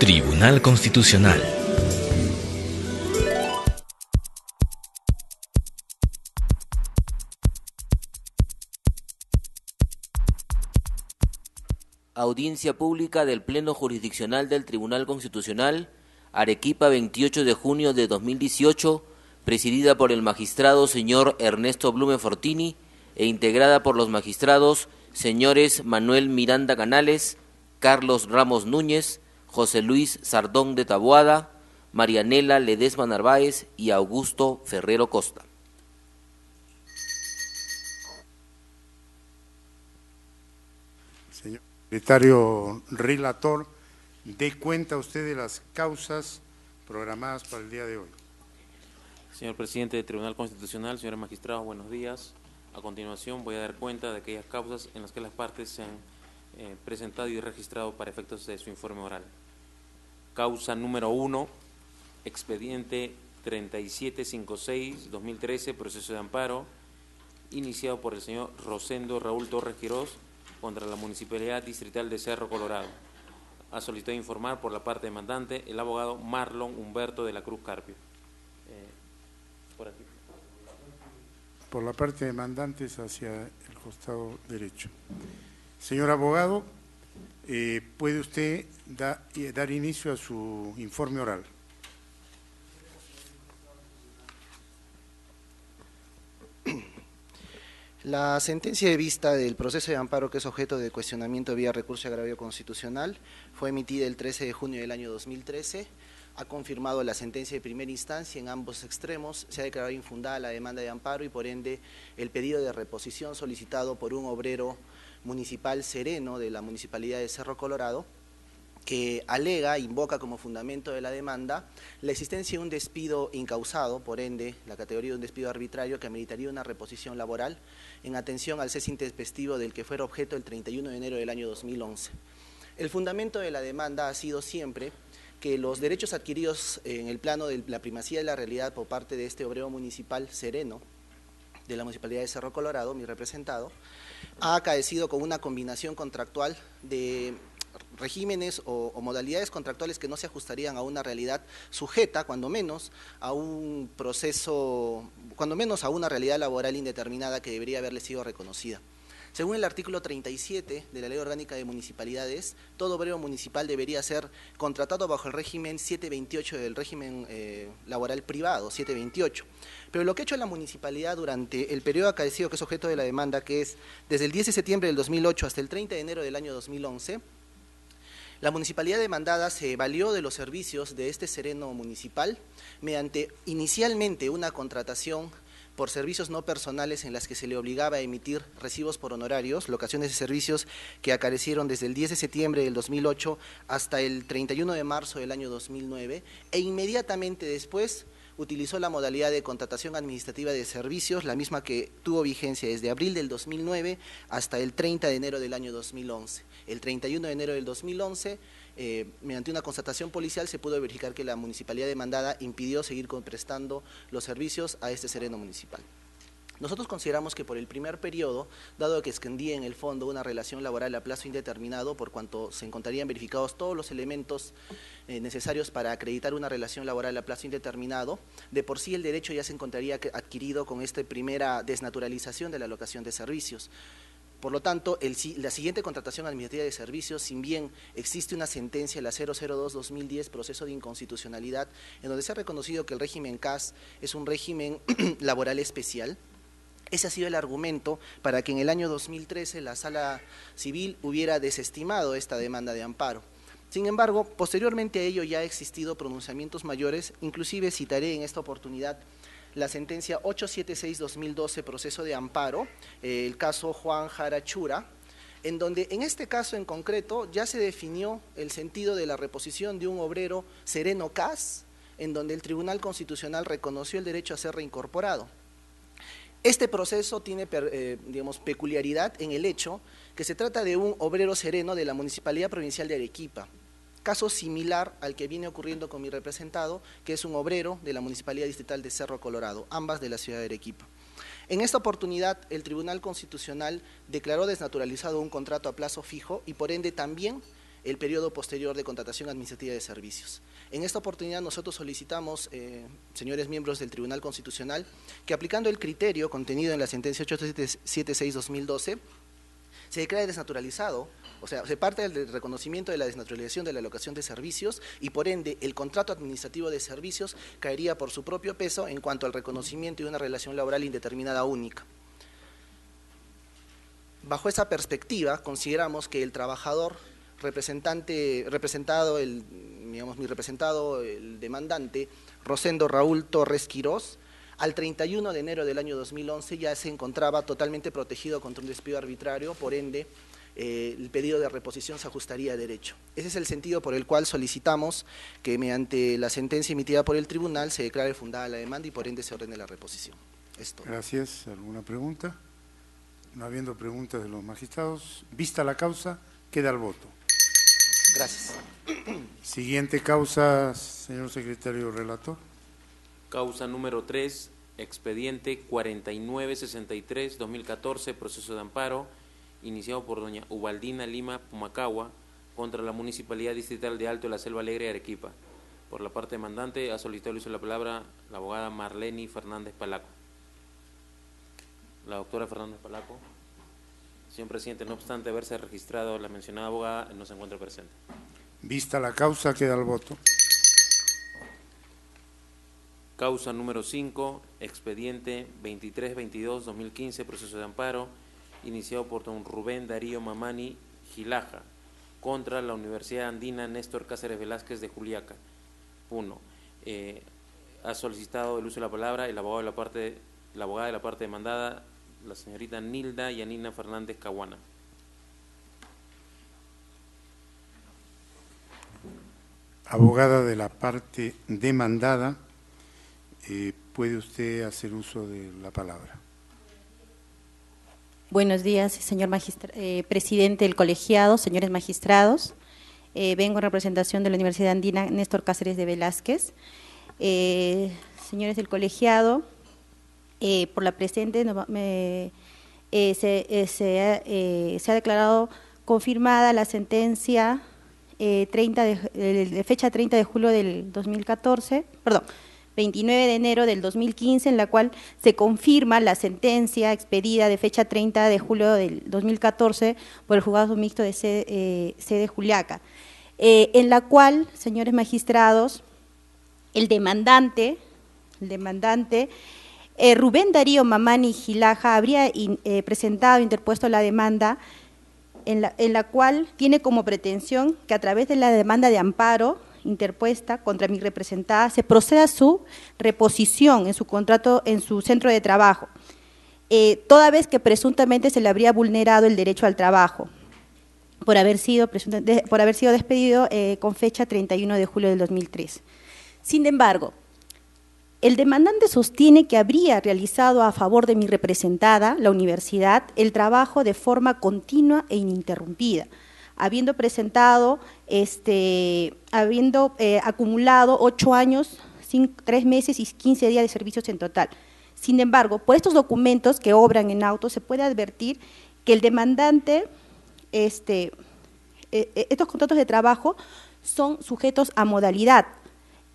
Tribunal Constitucional. Audiencia pública del Pleno Jurisdiccional del Tribunal Constitucional, Arequipa, 28 de junio de 2018, presidida por el magistrado señor Ernesto Blume Fortini e integrada por los magistrados señores Manuel Miranda Canales, Carlos Ramos Núñez, José Luis Sardón de Taboada, Marianela Ledesma Narváez y Augusto Ferrero Costa. Señor secretario relator, dé cuenta usted de las causas programadas para el día de hoy. Señor presidente del Tribunal Constitucional, señores magistrados, buenos días. A continuación voy a dar cuenta de aquellas causas en las que las partes se han presentado y registrado para efectos de su informe oral. Causa número 1, expediente 3756-2013, proceso de amparo, iniciado por el señor Rosendo Raúl Torres Quirós contra la Municipalidad Distrital de Cerro Colorado. Ha solicitado informar por la parte demandante el abogado Marlon Humberto de la Cruz Carpio. Por aquí. Por la parte demandante es hacia el costado derecho. Señor abogado, ¿puede usted dar inicio a su informe oral? La sentencia de vista del proceso de amparo que es objeto de cuestionamiento vía recurso de agravio constitucional fue emitida el 13 de junio del año 2013, ha confirmado la sentencia de primera instancia en ambos extremos, se ha declarado infundada la demanda de amparo y por ende el pedido de reposición solicitado por un obrero municipal sereno de la Municipalidad de Cerro Colorado, que alega, invoca como fundamento de la demanda la existencia de un despido incausado, por ende la categoría de un despido arbitrario que ameritaría una reposición laboral en atención al cese intempestivo del que fuera objeto el 31 de enero del año 2011. El fundamento de la demanda ha sido siempre que los derechos adquiridos en el plano de la primacía de la realidad por parte de este obrero municipal sereno de la Municipalidad de Cerro Colorado, mi representado, ha acaecido con una combinación contractual de regímenes o modalidades contractuales que no se ajustarían a una realidad sujeta, cuando menos, a un proceso, cuando menos a una realidad laboral indeterminada que debería haberle sido reconocida. Según el artículo 37 de la Ley Orgánica de Municipalidades, todo obrero municipal debería ser contratado bajo el régimen 728 del régimen laboral privado, 728. Pero lo que ha hecho la municipalidad durante el periodo acaecido que es objeto de la demanda, que es desde el 10 de septiembre del 2008 hasta el 30 de enero del año 2011, la municipalidad demandada se valió de los servicios de este sereno municipal mediante inicialmente una contratación por servicios no personales en las que se le obligaba a emitir recibos por honorarios, locaciones de servicios que acaecieron desde el 10 de septiembre del 2008 hasta el 31 de marzo del año 2009 e inmediatamente después utilizó la modalidad de contratación administrativa de servicios, la misma que tuvo vigencia desde abril del 2009 hasta el 30 de enero del año 2011. El 31 de enero del 2011, mediante una constatación policial, se pudo verificar que la municipalidad demandada impidió seguir prestando los servicios a este sereno municipal. Nosotros consideramos que por el primer periodo, dado que escondía en el fondo una relación laboral a plazo indeterminado, por cuanto se encontrarían verificados todos los elementos necesarios para acreditar una relación laboral a plazo indeterminado, de por sí el derecho ya se encontraría adquirido con esta primera desnaturalización de la locación de servicios. Por lo tanto, la siguiente contratación administrativa de servicios, sin bien existe una sentencia, la 002-2010, proceso de inconstitucionalidad, en donde se ha reconocido que el régimen CAS es un régimen laboral especial. Ese ha sido el argumento para que en el año 2013 la Sala Civil hubiera desestimado esta demanda de amparo. Sin embargo, posteriormente a ello ya ha existido pronunciamientos mayores, inclusive citaré en esta oportunidad la sentencia 876-2012, proceso de amparo, el caso Juan Jara Chura, en donde en este caso en concreto ya se definió el sentido de la reposición de un obrero sereno CAS, en donde el Tribunal Constitucional reconoció el derecho a ser reincorporado. Este proceso tiene, peculiaridad en el hecho que se trata de un obrero sereno de la Municipalidad Provincial de Arequipa, caso similar al que viene ocurriendo con mi representado, que es un obrero de la Municipalidad Distrital de Cerro Colorado, ambas de la ciudad de Arequipa. En esta oportunidad, el Tribunal Constitucional declaró desnaturalizado un contrato a plazo fijo y por ende también el periodo posterior de contratación administrativa de servicios. En esta oportunidad nosotros solicitamos, señores miembros del Tribunal Constitucional, que aplicando el criterio contenido en la sentencia 876-2012, se declare desnaturalizado, o sea, se parte del reconocimiento de la desnaturalización de la alocación de servicios y por ende el contrato administrativo de servicios caería por su propio peso en cuanto al reconocimiento de una relación laboral indeterminada única. Bajo esa perspectiva, consideramos que el trabajador representado, el demandante, Rosendo Raúl Torres Quirós, al 31 de enero del año 2011 ya se encontraba totalmente protegido contra un despido arbitrario, por ende el pedido de reposición se ajustaría a derecho. Ese es el sentido por el cual solicitamos que mediante la sentencia emitida por el tribunal se declare fundada la demanda y por ende se ordene la reposición. Esto. Gracias. ¿Alguna pregunta? No habiendo preguntas de los magistrados, vista la causa, queda el voto. Gracias. Siguiente causa, señor secretario relator. Causa número 3, expediente 4963-2014, proceso de amparo, iniciado por doña Ubaldina Lima Pumacagua contra la Municipalidad Distrital de Alto de la Selva Alegre, Arequipa. Por la parte demandante ha solicitado el uso de la palabra la abogada Marleni Fernández Palaco. La doctora Fernández Palaco. Señor presidente, no obstante haberse registrado la mencionada abogada, no se encuentra presente. Vista la causa, queda el voto. Causa número 5, expediente 2322-2015, proceso de amparo, iniciado por don Rubén Darío Mamani Gilaja, contra la Universidad Andina Néstor Cáceres Velázquez de Juliaca. 1. Ha solicitado el uso de la palabra la abogada de la parte demandada, la señorita Nilda Yanina Fernández Caguana. Abogada de la parte demandada, puede usted hacer uso de la palabra. Buenos días, señor presidente del colegiado, señores magistrados. Vengo en representación de la Universidad Andina Néstor Cáceres de Velázquez. Señores del colegiado, por la presente se ha declarado confirmada la sentencia de fecha 30 de julio del 2014, perdón, 29 de enero del 2015, en la cual se confirma la sentencia expedida de fecha 30 de julio del 2014 por el juzgado mixto de sede Juliaca, en la cual, señores magistrados, el demandante Rubén Darío Mamani Gilaja habría interpuesto la demanda en la cual tiene como pretensión que a través de la demanda de amparo interpuesta contra mi representada se proceda a su reposición en su contrato, en su centro de trabajo, toda vez que presuntamente se le habría vulnerado el derecho al trabajo por haber sido despedido con fecha 31 de julio del 2003. Sin embargo, el demandante sostiene que habría realizado a favor de mi representada, la universidad, el trabajo de forma continua e ininterrumpida, habiendo acumulado 8 años, 3 meses y 15 días de servicios en total. Sin embargo, por estos documentos que obran en auto, se puede advertir que el demandante, estos contratos de trabajo son sujetos a modalidad,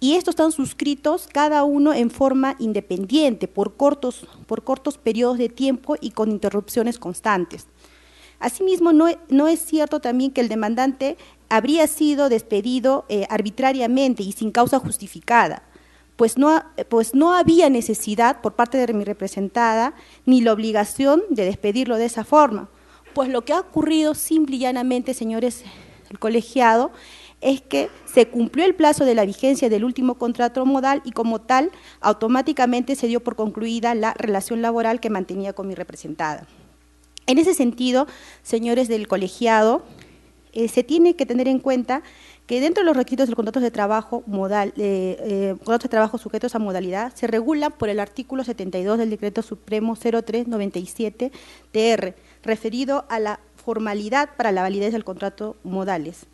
y estos están suscritos cada uno en forma independiente, por cortos periodos de tiempo y con interrupciones constantes. Asimismo, no es cierto también que el demandante habría sido despedido arbitrariamente y sin causa justificada, pues no había necesidad por parte de mi representada ni la obligación de despedirlo de esa forma, pues lo que ha ocurrido simple y llanamente, señores del colegiado, es que se cumplió el plazo de la vigencia del último contrato modal y como tal automáticamente se dio por concluida la relación laboral que mantenía con mi representada. En ese sentido, señores del colegiado, se tiene que tener en cuenta que dentro de los requisitos del contrato de trabajo contratos de trabajo sujetos a modalidad se regulan por el artículo 72 del Decreto Supremo 0397-TR, referido a la formalidad para la validez del contrato modales.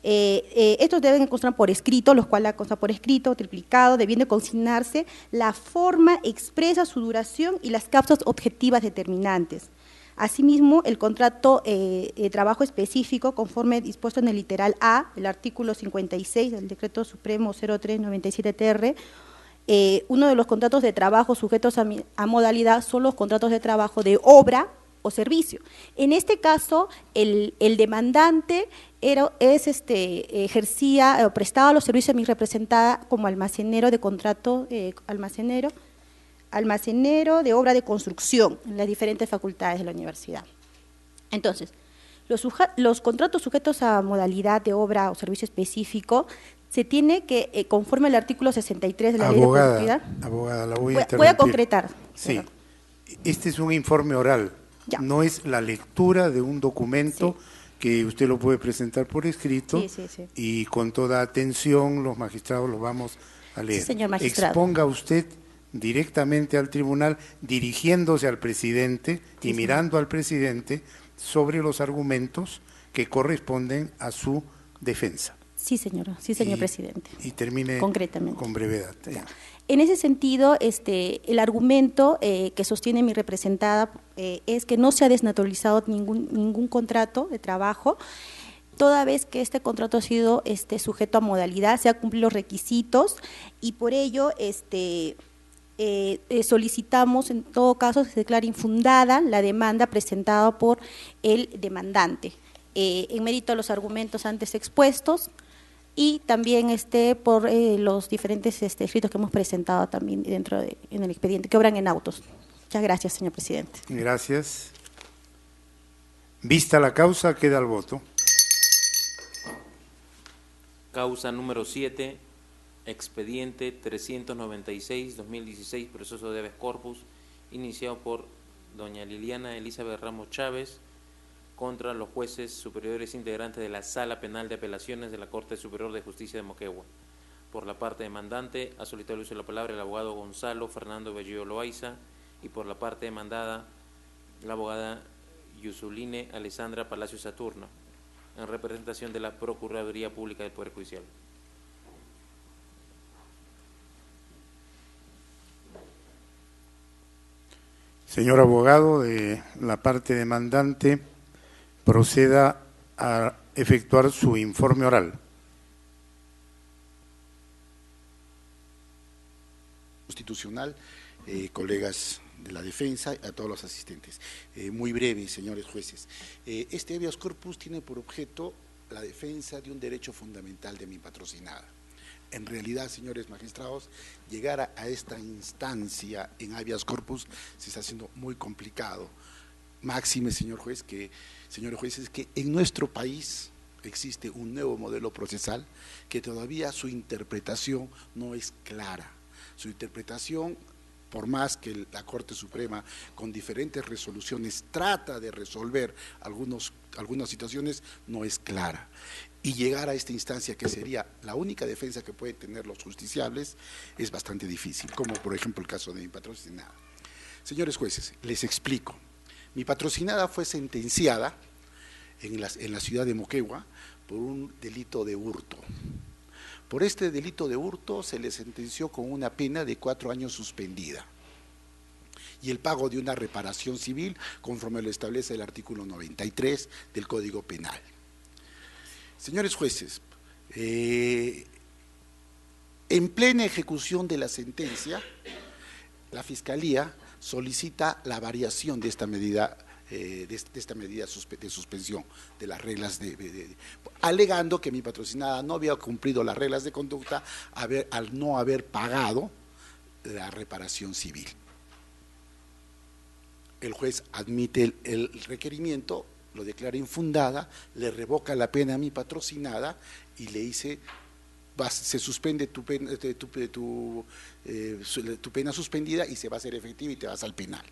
Estos deben constar por escrito, los cuales constan por escrito, triplicado, debiendo consignarse la forma expresa, su duración y las causas objetivas determinantes. Asimismo, el contrato de trabajo específico, conforme dispuesto en el literal A, el artículo 56 del Decreto Supremo 0397-TR, uno de los contratos de trabajo sujetos a modalidad son los contratos de trabajo de obra o servicio. En este caso, el demandante ejercía o prestaba los servicios a mi representada como almacenero de contrato, almacenero de obra de construcción en las diferentes facultades de la universidad. Entonces, los contratos sujetos a modalidad de obra o servicio específico se tiene que, conforme al artículo 63 de la Ley de Productividad… Abogada, la voy a interrumpir. Voy a concretar. Sí, este es un informe oral, Ya. no es la lectura de un documento que usted lo puede presentar por escrito y con toda atención los magistrados lo vamos a leer. Sí, señor magistrado. Exponga usted directamente al tribunal, dirigiéndose al presidente y mirando al presidente sobre los argumentos que corresponden a su defensa. Sí, señor presidente. Y termine concretamente con brevedad. En ese sentido, el argumento que sostiene mi representada es que no se ha desnaturalizado ningún contrato de trabajo, toda vez que este contrato ha sido sujeto a modalidad, se han cumplido los requisitos y por ello solicitamos en todo caso que se declare infundada la demanda presentada por el demandante, en mérito a los argumentos antes expuestos y también por los diferentes escritos que hemos presentado también en el expediente, que obran en autos. Muchas gracias, señor presidente. Gracias. Vista la causa, queda el voto. Causa número 7, expediente 396-2016, proceso de habeas corpus, iniciado por doña Liliana Elizabeth Ramos Chávez, contra los jueces superiores integrantes de la Sala Penal de Apelaciones de la Corte Superior de Justicia de Moquegua. Por la parte demandante, ha solicitado el uso de la palabra el abogado Gonzalo Fernando Bellido Loaiza, y por la parte demandada, la abogada Yusuline Alessandra Palacio Saturno, en representación de la Procuraduría Pública del Poder Judicial. Señor abogado de la parte demandante, proceda a efectuar su informe oral. Constitucional, colegas de la defensa, a todos los asistentes. Muy breve, señores jueces. Este habeas corpus tiene por objeto la defensa de un derecho fundamental de mi patrocinada. En realidad, señores magistrados, llegar a esta instancia en habeas corpus se está haciendo muy complicado. Máxime, señores jueces, que en nuestro país existe un nuevo modelo procesal que todavía su interpretación no es clara. Su interpretación, por más que la Corte Suprema con diferentes resoluciones trata de resolver algunas situaciones, no es clara. Y llegar a esta instancia, que sería la única defensa que pueden tener los justiciables, es bastante difícil, como por ejemplo el caso de mi patrocinada. Señores jueces, les explico. Mi patrocinada fue sentenciada en la ciudad de Moquegua por un delito de hurto. Por este delito de hurto se le sentenció con una pena de 4 años suspendida y el pago de una reparación civil conforme lo establece el artículo 93 del Código Penal. Señores jueces, en plena ejecución de la sentencia, la Fiscalía solicita la variación de esta medida de suspensión de las reglas alegando que mi patrocinada no había cumplido las reglas de conducta al no haber pagado la reparación civil. El juez admite el requerimiento, lo declara infundada, le revoca la pena a mi patrocinada y le dice: se suspende tu pena suspendida y se va a hacer efectiva y te vas al penal.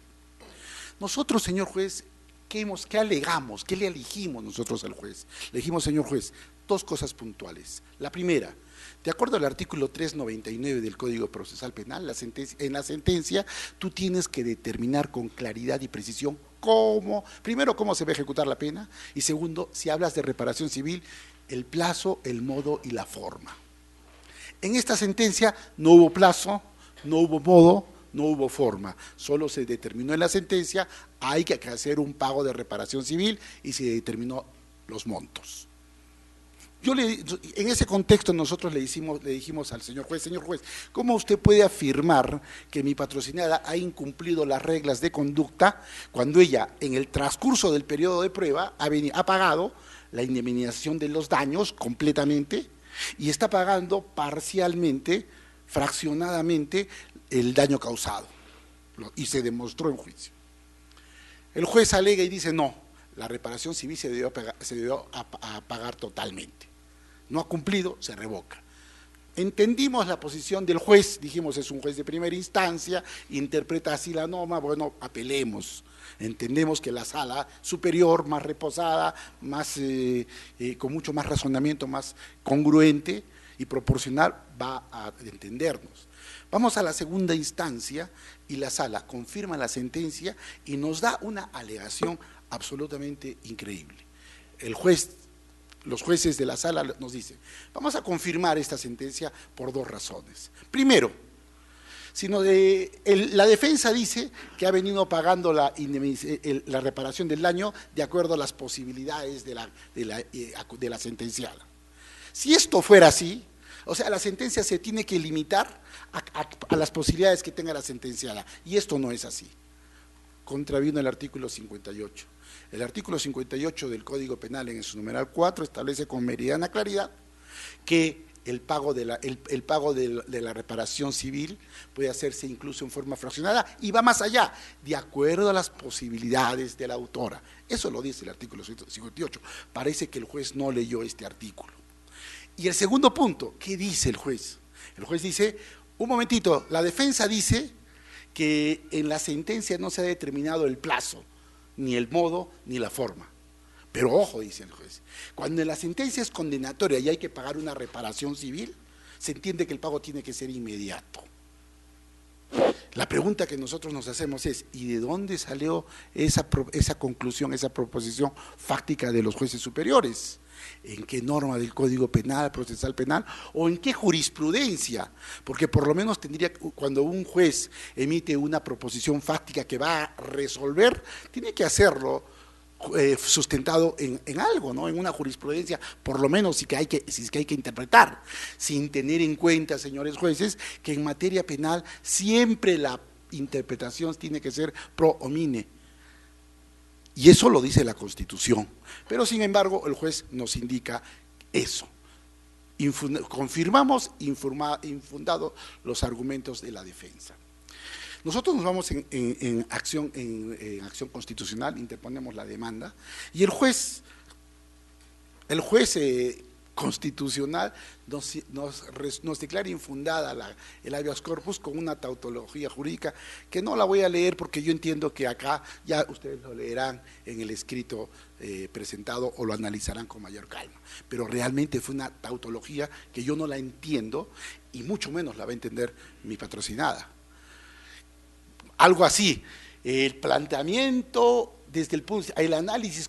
Nosotros, señor juez, ¿qué alegamos? ¿Qué le elegimos nosotros al juez? Le dijimos: señor juez, 2 cosas puntuales. La primera, de acuerdo al artículo 399 del Código Procesal Penal, en la sentencia tú tienes que determinar con claridad y precisión primero, cómo se va a ejecutar la pena, y segundo, si hablas de reparación civil, el plazo, el modo y la forma. En esta sentencia no hubo plazo, no hubo modo, no hubo forma, solo se determinó en la sentencia, hay que hacer un pago de reparación civil y se determinó los montos. En ese contexto nosotros le dijimos al señor juez, ¿cómo usted puede afirmar que mi patrocinada ha incumplido las reglas de conducta cuando ella en el transcurso del periodo de prueba ha pagado la indemnización de los daños completamente y está pagando parcialmente, fraccionadamente el daño causado? Y se demostró en juicio. El juez alega y dice no, la reparación civil se debió a pagar totalmente. No ha cumplido, se revoca. Entendimos la posición del juez, dijimos es un juez de primera instancia, interpreta así la norma, bueno, apelemos. Entendemos que la sala superior, más reposada, con mucho más razonamiento, más congruente y proporcional, va a entendernos. Vamos a la segunda instancia y la sala confirma la sentencia y nos da una alegación absolutamente increíble. Los jueces de la sala nos dicen, vamos a confirmar esta sentencia por dos razones. Primero, la defensa dice que ha venido pagando la reparación del daño de acuerdo a las posibilidades de la sentenciada. Si esto fuera así, o sea, la sentencia se tiene que limitar a las posibilidades que tenga la sentenciada, y esto no es así. Contravino el artículo 58. El artículo 58 del Código Penal en su numeral 4 establece con meridiana claridad que el pago de la reparación civil puede hacerse incluso en forma fraccionada y va más allá, de acuerdo a las posibilidades de la autora. Eso lo dice el artículo 58. Parece que el juez no leyó este artículo. Y el segundo punto, ¿qué dice el juez? El juez dice, un momentito, la defensa dice que en la sentencia no se ha determinado el plazo, ni el modo, ni la forma. Pero ojo, dice el juez, cuando en la sentencia es condenatoria y hay que pagar una reparación civil, se entiende que el pago tiene que ser inmediato. La pregunta que nosotros nos hacemos es, ¿y de dónde salió esa conclusión, esa proposición fáctica de los jueces superiores? ¿En qué norma del Código Penal, procesal penal, o en qué jurisprudencia? Porque por lo menos tendría, cuando un juez emite una proposición fáctica que va a resolver, tiene que hacerlo sustentado en algo, ¿no? En una jurisprudencia, por lo menos si es que hay que interpretar, sin tener en cuenta, señores jueces, que en materia penal siempre la interpretación tiene que ser pro homine. Y eso lo dice la Constitución, pero sin embargo el juez nos indica eso. Confirmamos infundados los argumentos de la defensa. Nosotros nos vamos en acción constitucional, interponemos la demanda y el juez constitucional nos declara infundada el habeas corpus con una tautología jurídica que no la voy a leer porque yo entiendo que acá ya ustedes lo leerán en el escrito presentado o lo analizarán con mayor calma, pero realmente fue una tautología que yo no la entiendo y mucho menos la va a entender mi patrocinada. Algo así, el planteamiento desde el análisis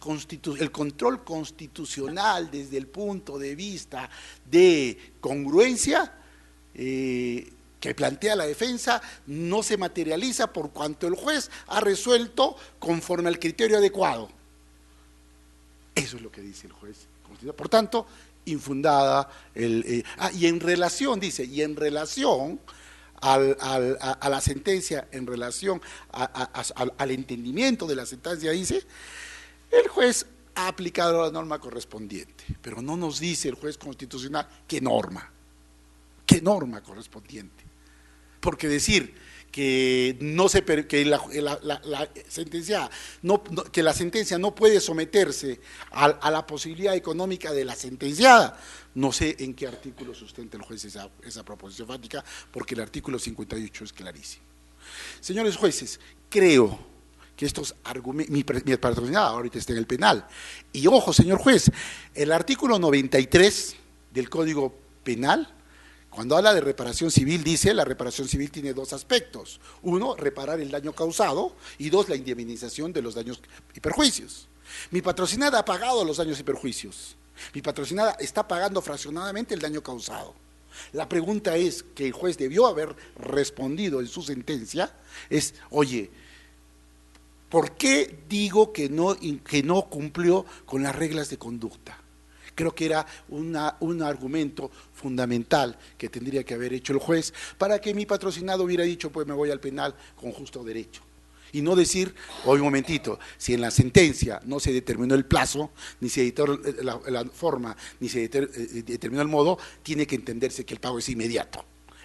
el control constitucional desde el punto de vista de congruencia que plantea la defensa no se materializa por cuanto el juez ha resuelto conforme al criterio adecuado. Eso es lo que dice el juez. Por tanto, infundada y en relación, dice, y en relación a la sentencia, en relación al entendimiento de la sentencia, dice, el juez ha aplicado la norma correspondiente, pero no nos dice el juez constitucional qué norma correspondiente, porque decir que la sentencia no puede someterse a la posibilidad económica de la sentenciada. No sé en qué artículo sustenta el juez esa proposición fática, porque el artículo 58 es clarísimo. Señores jueces, creo que estos argumentos, mi patrocinada ahorita está en el penal, y ojo, señor juez, el artículo 93 del Código Penal, cuando habla de reparación civil, dice, la reparación civil tiene dos aspectos. Uno, reparar el daño causado, y dos, la indemnización de los daños y perjuicios. Mi patrocinada ha pagado los daños y perjuicios. Mi patrocinada está pagando fraccionadamente el daño causado. La pregunta es que el juez debió haber respondido en su sentencia, es, oye, ¿por qué digo que no cumplió con las reglas de conducta? Creo que era un argumento fundamental que tendría que haber hecho el juez para que mi patrocinado hubiera dicho, pues me voy al penal con justo derecho. Y no decir, oye, un momentito, si en la sentencia no se determinó el plazo, ni se editó la forma, ni se determinó el modo, tiene que entenderse que el pago es inmediato.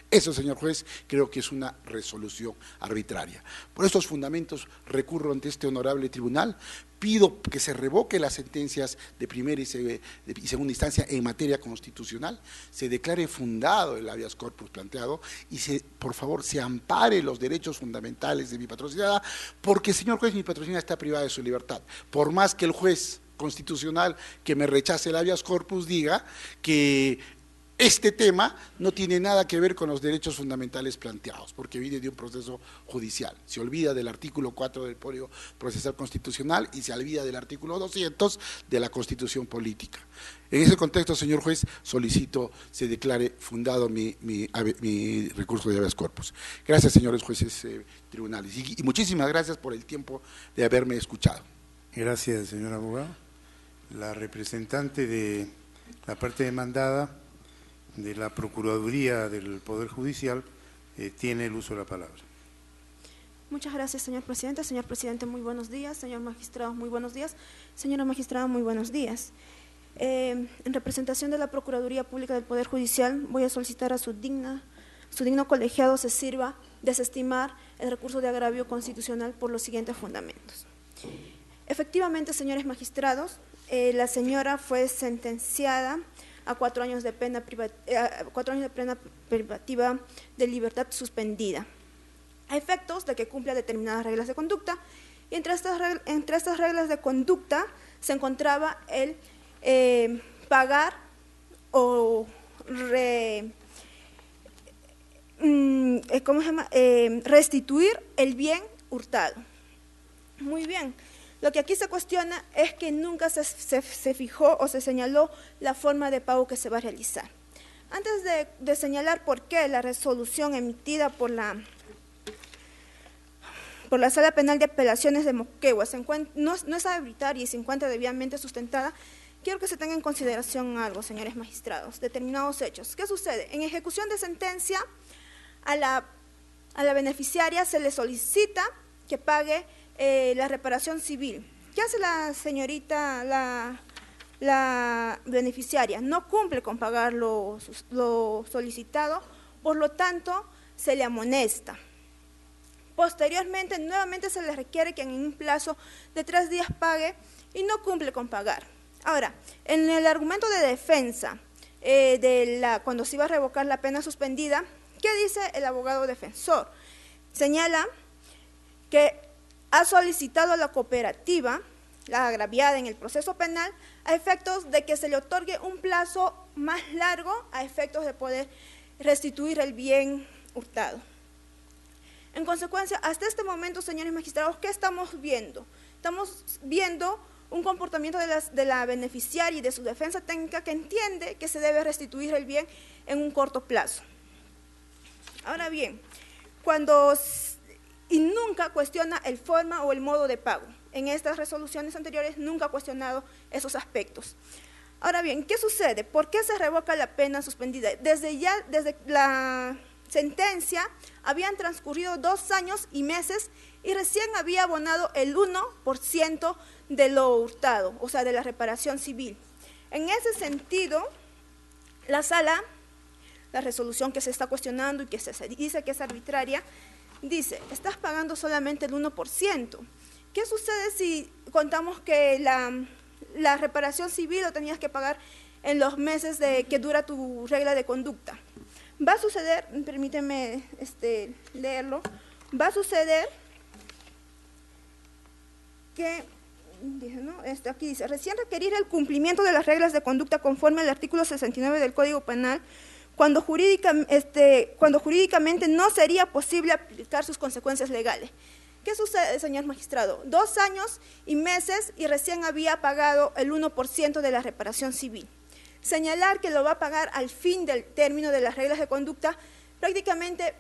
Eso, señor juez, creo que es una resolución arbitraria. Por estos fundamentos recurro ante este honorable tribunal, pido que se revoque las sentencias de primera y segunda instancia en materia constitucional, se declare fundado el habeas corpus planteado y por favor se ampare los derechos fundamentales de mi patrocinada, porque, señor juez, mi patrocinada está privada de su libertad. Por más que el juez constitucional que me rechace el habeas corpus diga que este tema no tiene nada que ver con los derechos fundamentales planteados, porque viene de un proceso judicial. Se olvida del artículo 4 del Código Procesal Constitucional y se olvida del artículo 200 de la Constitución Política. En ese contexto, señor juez, solicito se declare fundado mi recurso de habeas corpus. Gracias, señores jueces tribunales, y muchísimas gracias por el tiempo de haberme escuchado. Gracias, señor abogado. La representante de la parte demandada de la Procuraduría del Poder Judicial tiene el uso de la palabra. Muchas gracias, señor presidente. Señor presidente, muy buenos días. Señor magistrado, muy buenos días. Señora magistrada, muy buenos días. En representación de la Procuraduría Pública del Poder Judicial, voy a solicitar a su digno colegiado se sirva desestimar el recurso de agravio constitucional por los siguientes fundamentos. Efectivamente, señores magistrados, la señora fue sentenciada a 4 años de pena privativa de libertad suspendida, a efectos de que cumpla determinadas reglas de conducta, y entre estas reglas de conducta se encontraba el pagar o restituir el bien hurtado. Muy bien. Lo que aquí se cuestiona es que nunca se fijó o se señaló la forma de pago que se va a realizar. Antes de señalar por qué la resolución emitida por la Sala Penal de Apelaciones de Moquegua no es arbitraria y se encuentra debidamente sustentada, quiero que se tenga en consideración algo, señores magistrados, determinados hechos. ¿Qué sucede? En ejecución de sentencia, a la beneficiaria se le solicita que pague la reparación civil. ¿Qué hace la señorita, la beneficiaria? No cumple con pagar lo solicitado, por lo tanto se le amonesta. Posteriormente, nuevamente se le requiere que en un plazo de 3 días pague y no cumple con pagar. Ahora, en el argumento de defensa, cuando se iba a revocar la pena suspendida, ¿qué dice el abogado defensor? Señala que ha solicitado a la cooperativa, la agraviada en el proceso penal, a efectos de que se le otorgue un plazo más largo a efectos de poder restituir el bien hurtado. En consecuencia, hasta este momento, señores magistrados, ¿qué estamos viendo? Estamos viendo un comportamiento de la beneficiaria y de su defensa técnica que entiende que se debe restituir el bien en un corto plazo. Ahora bien, y nunca cuestiona el forma o el modo de pago. En estas resoluciones anteriores nunca ha cuestionado esos aspectos. Ahora bien, ¿qué sucede? ¿Por qué se revoca la pena suspendida? Desde la sentencia habían transcurrido 2 años y meses y recién había abonado el 1% de lo hurtado, o sea, de la reparación civil. En ese sentido, la sala, la resolución que se está cuestionando y que se dice que es arbitraria, dice, estás pagando solamente el 1%. ¿Qué sucede si contamos que la reparación civil lo tenías que pagar en los meses que dura tu regla de conducta? Va a suceder, permíteme leerlo, va a suceder que, aquí dice, recién requerir el cumplimiento de las reglas de conducta conforme al artículo 69 del Código Penal, cuando jurídicamente no sería posible aplicar sus consecuencias legales. ¿Qué sucede, señor magistrado? 2 años y meses y recién había pagado el 1% de la reparación civil. señalar que lo va a pagar al fin del término de las reglas de conducta, prácticamente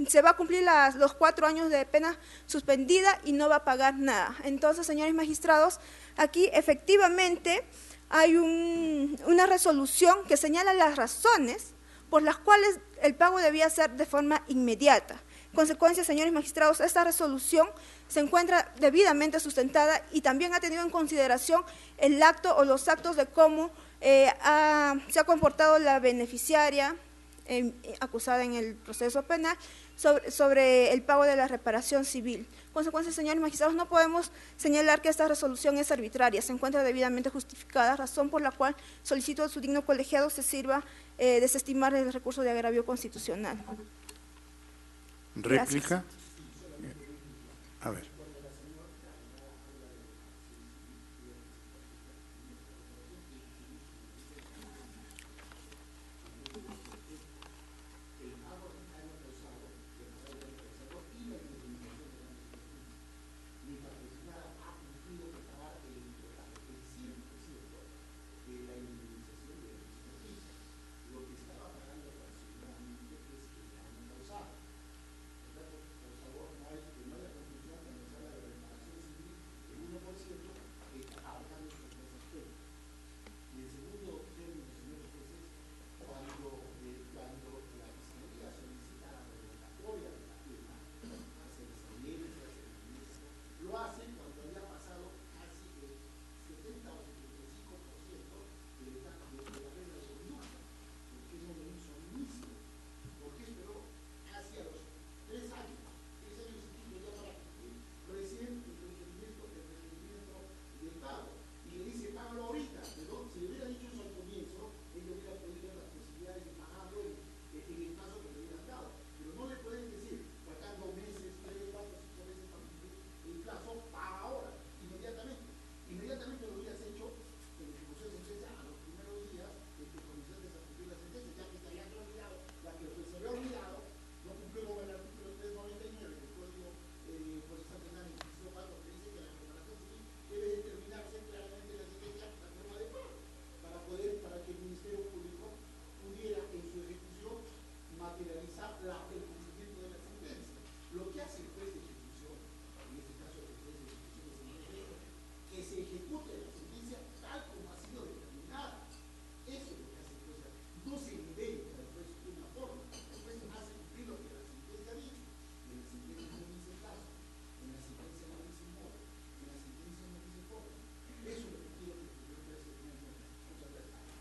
se va a cumplir los 4 años de pena suspendida y no va a pagar nada. Entonces, señores magistrados, aquí efectivamente hay una resolución que señala las razones por las cuales el pago debía ser de forma inmediata. En consecuencia, señores magistrados, esta resolución se encuentra debidamente sustentada y también ha tenido en consideración el acto o los actos de cómo se ha comportado la beneficiaria acusada en el proceso penal sobre el pago de la reparación civil. En consecuencia, señores magistrados, no podemos señalar que esta resolución es arbitraria, se encuentra debidamente justificada, razón por la cual solicito a su digno colegiado se sirva desestimar el recurso de agravio constitucional. ¿Réplica? Gracias. A ver.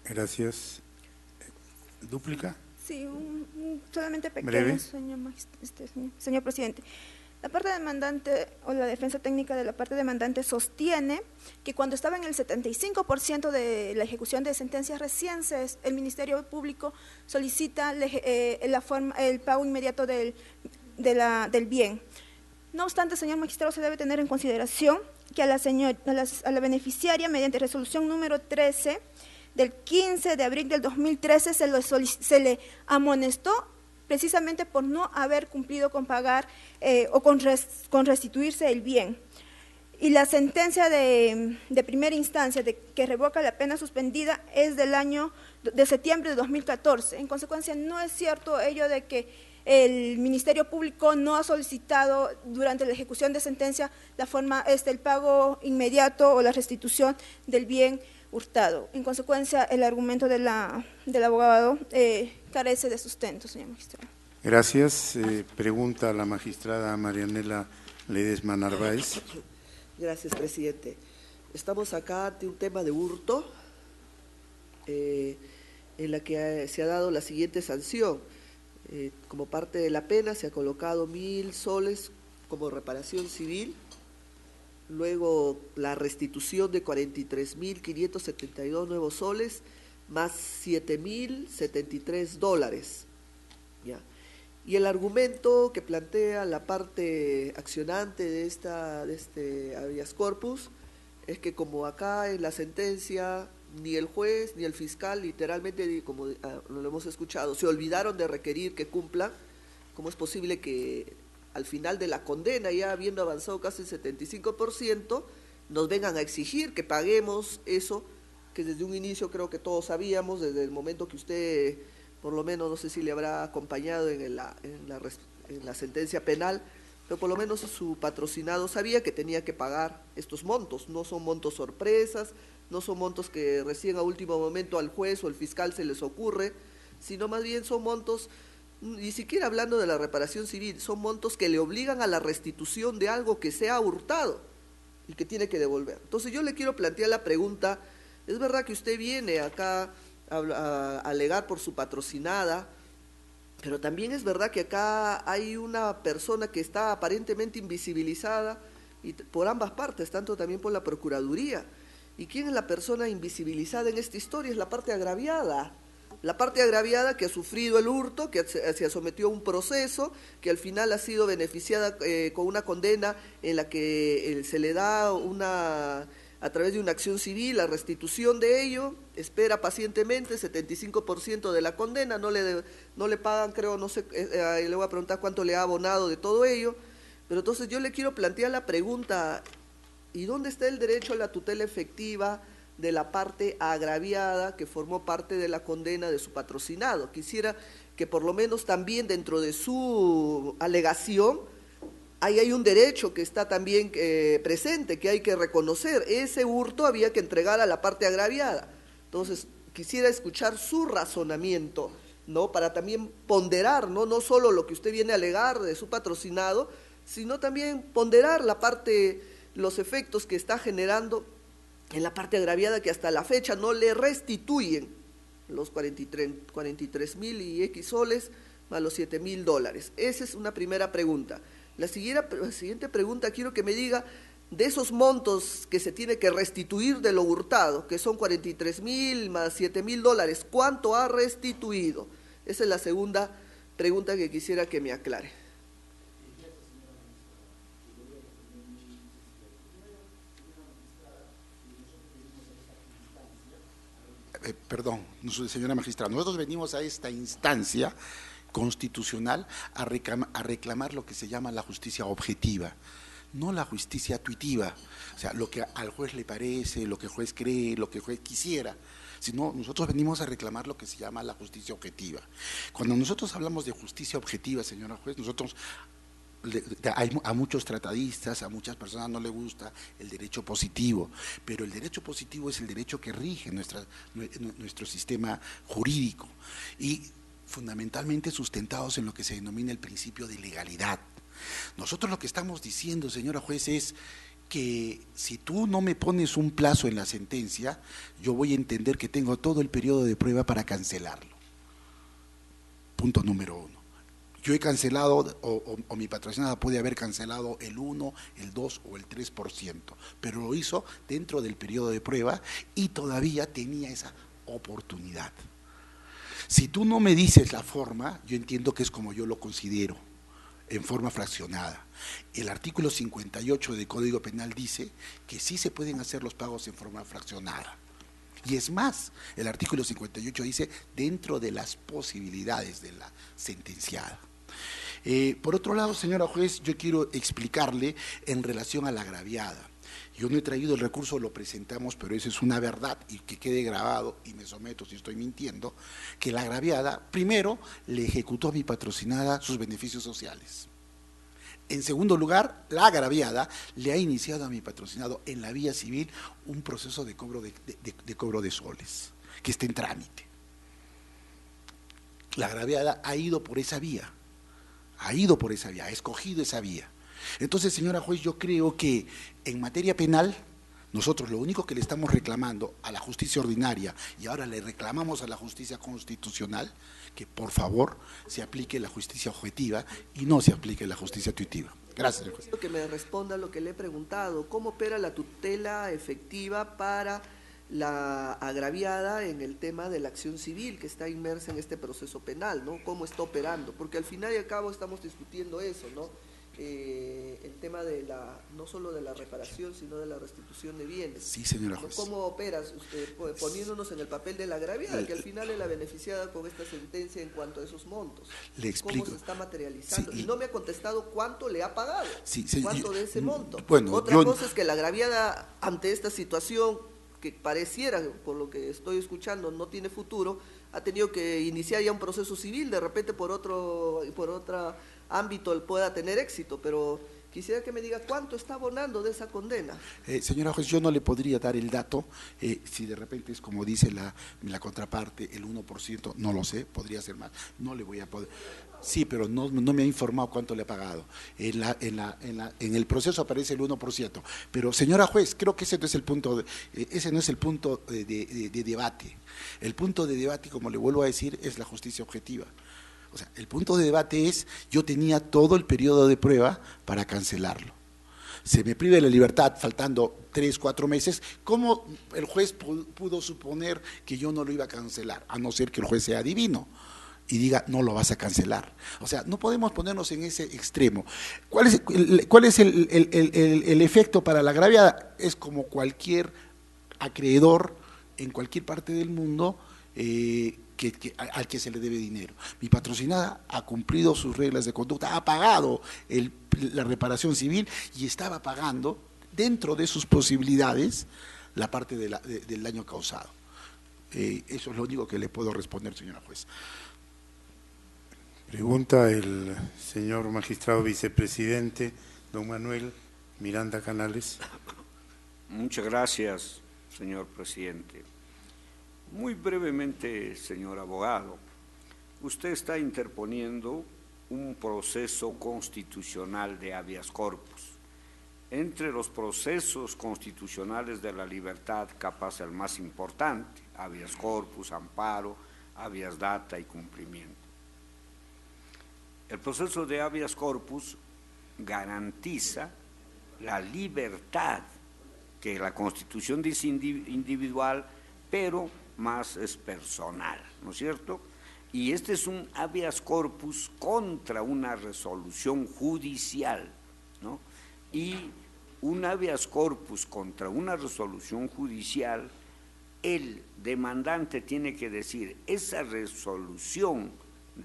Gracias. ¿Dúplica? Sí, solamente pequeño, Breve. señor presidente. La parte demandante o la defensa técnica de la parte demandante sostiene que cuando estaba en el 75% de la ejecución de sentencias recientes, el Ministerio Público solicita el pago inmediato del bien. No obstante, señor magistrado, se debe tener en consideración que a la beneficiaria, mediante resolución número 13 del 15 de abril del 2013, se le amonestó precisamente por no haber cumplido con pagar o con restituirse el bien. Y la sentencia de primera instancia que revoca la pena suspendida es de septiembre de 2014. En consecuencia, no es cierto ello de que el Ministerio Público no ha solicitado durante la ejecución de sentencia el pago inmediato o la restitución del bien hurtado. En consecuencia, el argumento del abogado carece de sustento, señor magistrado. Gracias. Pregunta a la magistrada Marianela Ledesma Narváez. Gracias, presidente. Estamos acá ante un tema de hurto en la que se ha dado la siguiente sanción. Como parte de la pena se ha colocado 1.000 soles como reparación civil, luego la restitución de 43.572 nuevos soles, más $7.073. ¿Ya? Y el argumento que plantea la parte accionante de este habeas corpus es que como acá en la sentencia ni el juez ni el fiscal, literalmente, como lo hemos escuchado, se olvidaron de requerir que cumplan, ¿cómo es posible que al final de la condena, ya habiendo avanzado casi el 75%, nos vengan a exigir que paguemos eso que desde un inicio creo que todos sabíamos, desde el momento que usted, por lo menos, no sé si le habrá acompañado en la sentencia penal, pero por lo menos su patrocinado sabía que tenía que pagar estos montos. No son montos sorpresas, no son montos que recién a último momento al juez o al fiscal se les ocurre, sino más bien son montos, ni siquiera hablando de la reparación civil, son montos que le obligan a la restitución de algo que se ha hurtado y que tiene que devolver. Entonces yo le quiero plantear la pregunta, es verdad que usted viene acá a alegar por su patrocinada, pero también es verdad que acá hay una persona que está aparentemente invisibilizada y por ambas partes, tanto también por la Procuraduría. ¿Y quién es la persona invisibilizada en esta historia? Es la parte agraviada. La parte agraviada que ha sufrido el hurto, que se sometió a un proceso, que al final ha sido beneficiada con una condena en la que se le da a través de una acción civil la restitución de ello, espera pacientemente 75% de la condena, no le pagan, creo, no sé, le voy a preguntar cuánto le ha abonado de todo ello, pero entonces yo le quiero plantear la pregunta, ¿y dónde está el derecho a la tutela efectiva de la parte agraviada que formó parte de la condena de su patrocinado? Quisiera que por lo menos también dentro de su alegación ahí hay un derecho que está también presente, que hay que reconocer. Ese hurto había que entregar a la parte agraviada. Entonces, quisiera escuchar su razonamiento, ¿no? Para también ponderar, no solo lo que usted viene a alegar de su patrocinado, sino también ponderar la parte, los efectos que está generando en la parte agraviada, que hasta la fecha no le restituyen los 43.000 y X soles más los $7.000. Esa es una primera pregunta. La siguiente pregunta, quiero que me diga, de esos montos que se tiene que restituir de lo hurtado, que son 43.000 más $7.000, ¿cuánto ha restituido? Esa es la segunda pregunta que quisiera que me aclare. Perdón, señora magistrada, nosotros venimos a esta instancia constitucional a reclamar lo que se llama la justicia objetiva, no la justicia tuitiva, o sea, lo que al juez le parece, lo que el juez cree, lo que el juez quisiera, sino nosotros venimos a reclamar lo que se llama la justicia objetiva. Cuando nosotros hablamos de justicia objetiva, señora juez, nosotros, a muchos tratadistas, a muchas personas no les gusta el derecho positivo, pero el derecho positivo es el derecho que rige nuestro sistema jurídico y fundamentalmente sustentados en lo que se denomina el principio de legalidad. Nosotros lo que estamos diciendo, señora juez, es que si tú no me pones un plazo en la sentencia, yo voy a entender que tengo todo el periodo de prueba para cancelarlo. Punto número 1. Yo he cancelado, o mi patrocinada puede haber cancelado el 1, el 2 o el 3%, pero lo hizo dentro del periodo de prueba y todavía tenía esa oportunidad. Si tú no me dices la forma, yo entiendo que es como yo lo considero, en forma fraccionada. El artículo 58 del Código Penal dice que sí se pueden hacer los pagos en forma fraccionada. Y es más, el artículo 58 dice dentro de las posibilidades de la sentenciada. Por otro lado, señora juez, yo quiero explicarle en relación a la agraviada. Yo no he traído el recurso, lo presentamos, pero eso es una verdad y que quede grabado, y me someto si estoy mintiendo, que la agraviada, primero, le ejecutó a mi patrocinada sus beneficios sociales. En segundo lugar, la agraviada le ha iniciado a mi patrocinado en la vía civil un proceso de cobro de soles, que está en trámite. La agraviada ha ido por esa vía, ha escogido esa vía. Entonces, señora juez, yo creo que en materia penal, nosotros lo único que le estamos reclamando a la justicia ordinaria y ahora le reclamamos a la justicia constitucional, que por favor se aplique la justicia objetiva y no se aplique la justicia tuitiva. Gracias, señor juez. Quiero que me responda lo que le he preguntado, ¿cómo opera la tutela efectiva para la agraviada en el tema de la acción civil que está inmersa en este proceso penal, ¿no? ¿Cómo está operando? Porque al final y al cabo estamos discutiendo eso, ¿no? El tema de no solo de la reparación, sino de la restitución de bienes. Sí, señora juez. ¿Cómo opera usted, poniéndonos en el papel de la agraviada, que al final es la beneficiada con esta sentencia en cuanto a esos montos? Le explico. ¿Cómo se está materializando? Sí, y no me ha contestado cuánto le ha pagado, sí, cuánto de ese monto. Bueno, Otra cosa es que la agraviada ante esta situación que pareciera, por lo que estoy escuchando, no tiene futuro, ha tenido que iniciar ya un proceso civil, de repente por otro ámbito él pueda tener éxito, pero quisiera que me diga cuánto está abonando de esa condena. Señora juez, yo no le podría dar el dato, si de repente es como dice la contraparte, el 1%, no lo sé, podría ser más, no le voy a poder. Sí, pero no me ha informado cuánto le ha pagado. En el proceso aparece el 1%, pero señora juez, creo que ese no es el punto, de debate. El punto de debate, como le vuelvo a decir, es la justicia objetiva. O sea, el punto de debate es, yo tenía todo el periodo de prueba para cancelarlo. Se me priva de la libertad faltando 3, 4 meses, ¿cómo el juez pudo suponer que yo no lo iba a cancelar? A no ser que el juez sea divino y diga, no lo vas a cancelar. O sea, no podemos ponernos en ese extremo. ¿Cuál es el efecto para la agraviada? Es como cualquier acreedor en cualquier parte del mundo al que se le debe dinero. Mi patrocinada ha cumplido sus reglas de conducta, ha pagado la reparación civil y estaba pagando, dentro de sus posibilidades, la parte del daño causado. Eso es lo único que le puedo responder, señora juez. Pregunta el señor magistrado vicepresidente, don Manuel Miranda Canales. Muchas gracias, señor presidente. Muy brevemente, señor abogado, usted está interponiendo un proceso constitucional de habeas corpus. Entre los procesos constitucionales de la libertad, capaz el más importante, habeas corpus, amparo, habeas data y cumplimiento. El proceso de habeas corpus garantiza la libertad, que la Constitución dice individual, pero más es personal, ¿no es cierto? Y este es un habeas corpus contra una resolución judicial, ¿no? Y un habeas corpus contra una resolución judicial, el demandante tiene que decir, esa resolución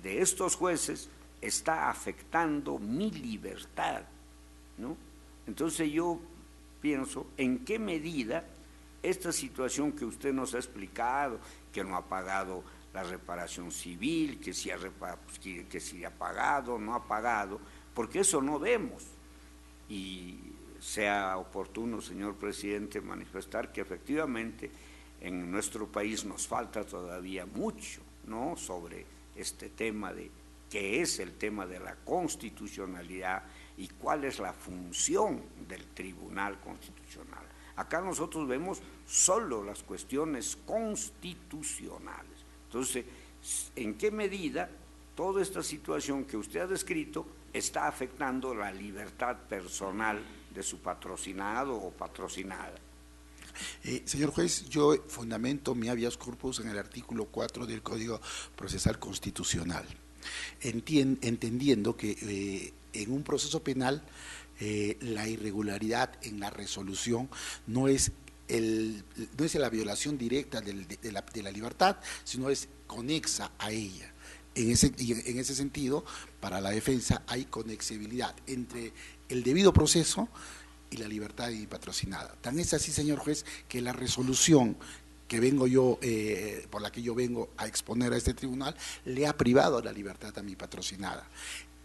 de estos jueces está afectando mi libertad, ¿no? Entonces yo pienso, ¿en qué medida esta situación que usted nos ha explicado, que no ha pagado la reparación civil, que sí ha pagado, no ha pagado, porque eso no vemos? Y sea oportuno, señor presidente, manifestar que efectivamente en nuestro país nos falta todavía mucho, ¿no?, sobre este tema de qué es el tema de la constitucionalidad y cuál es la función del Tribunal Constitucional. Acá nosotros vemos solo las cuestiones constitucionales. Entonces, ¿en qué medida toda esta situación que usted ha descrito está afectando la libertad personal de su patrocinado o patrocinada? Señor juez, yo fundamento mi habeas corpus en el artículo 4 del Código Procesal Constitucional, entendiendo que en un proceso penal la irregularidad en la resolución no es la violación directa de la libertad, sino es conexa a ella. En ese sentido, para la defensa hay conexibilidad entre el debido proceso y la libertad de mi patrocinada. Tan es así, señor juez, que la resolución que vengo yo, por la que yo vengo a exponer a este tribunal, le ha privado la libertad a mi patrocinada.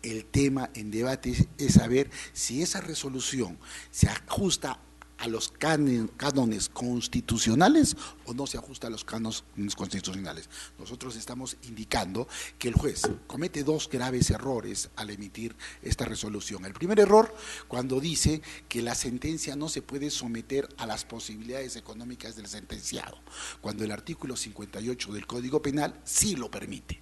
El tema en debate es saber si esa resolución se ajusta a los cánones constitucionales o no se ajusta a los cánones constitucionales. Nosotros estamos indicando que el juez comete 2 graves errores al emitir esta resolución. El primer error, cuando dice que la sentencia no se puede someter a las posibilidades económicas del sentenciado, cuando el artículo 58 del Código Penal sí lo permite.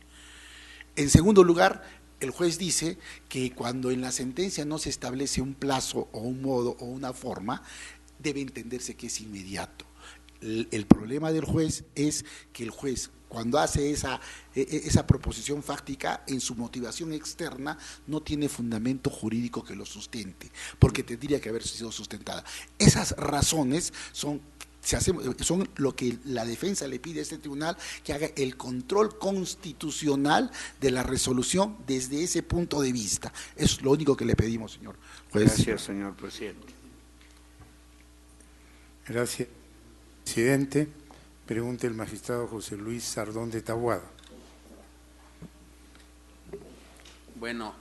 En segundo lugar, el juez dice que cuando en la sentencia no se establece un plazo o un modo o una forma, debe entenderse que es inmediato. El problema del juez es que el juez, cuando hace esa proposición fáctica, en su motivación externa no tiene fundamento jurídico que lo sustente, porque tendría que haber sido sustentada. Esas razones son lo que la defensa le pide a este tribunal, que haga el control constitucional de la resolución desde ese punto de vista. Es lo único que le pedimos, señor juez. Gracias, señor presidente. Gracias. Presidente, pregunta el magistrado José Luis Sardón de Taboada. Bueno,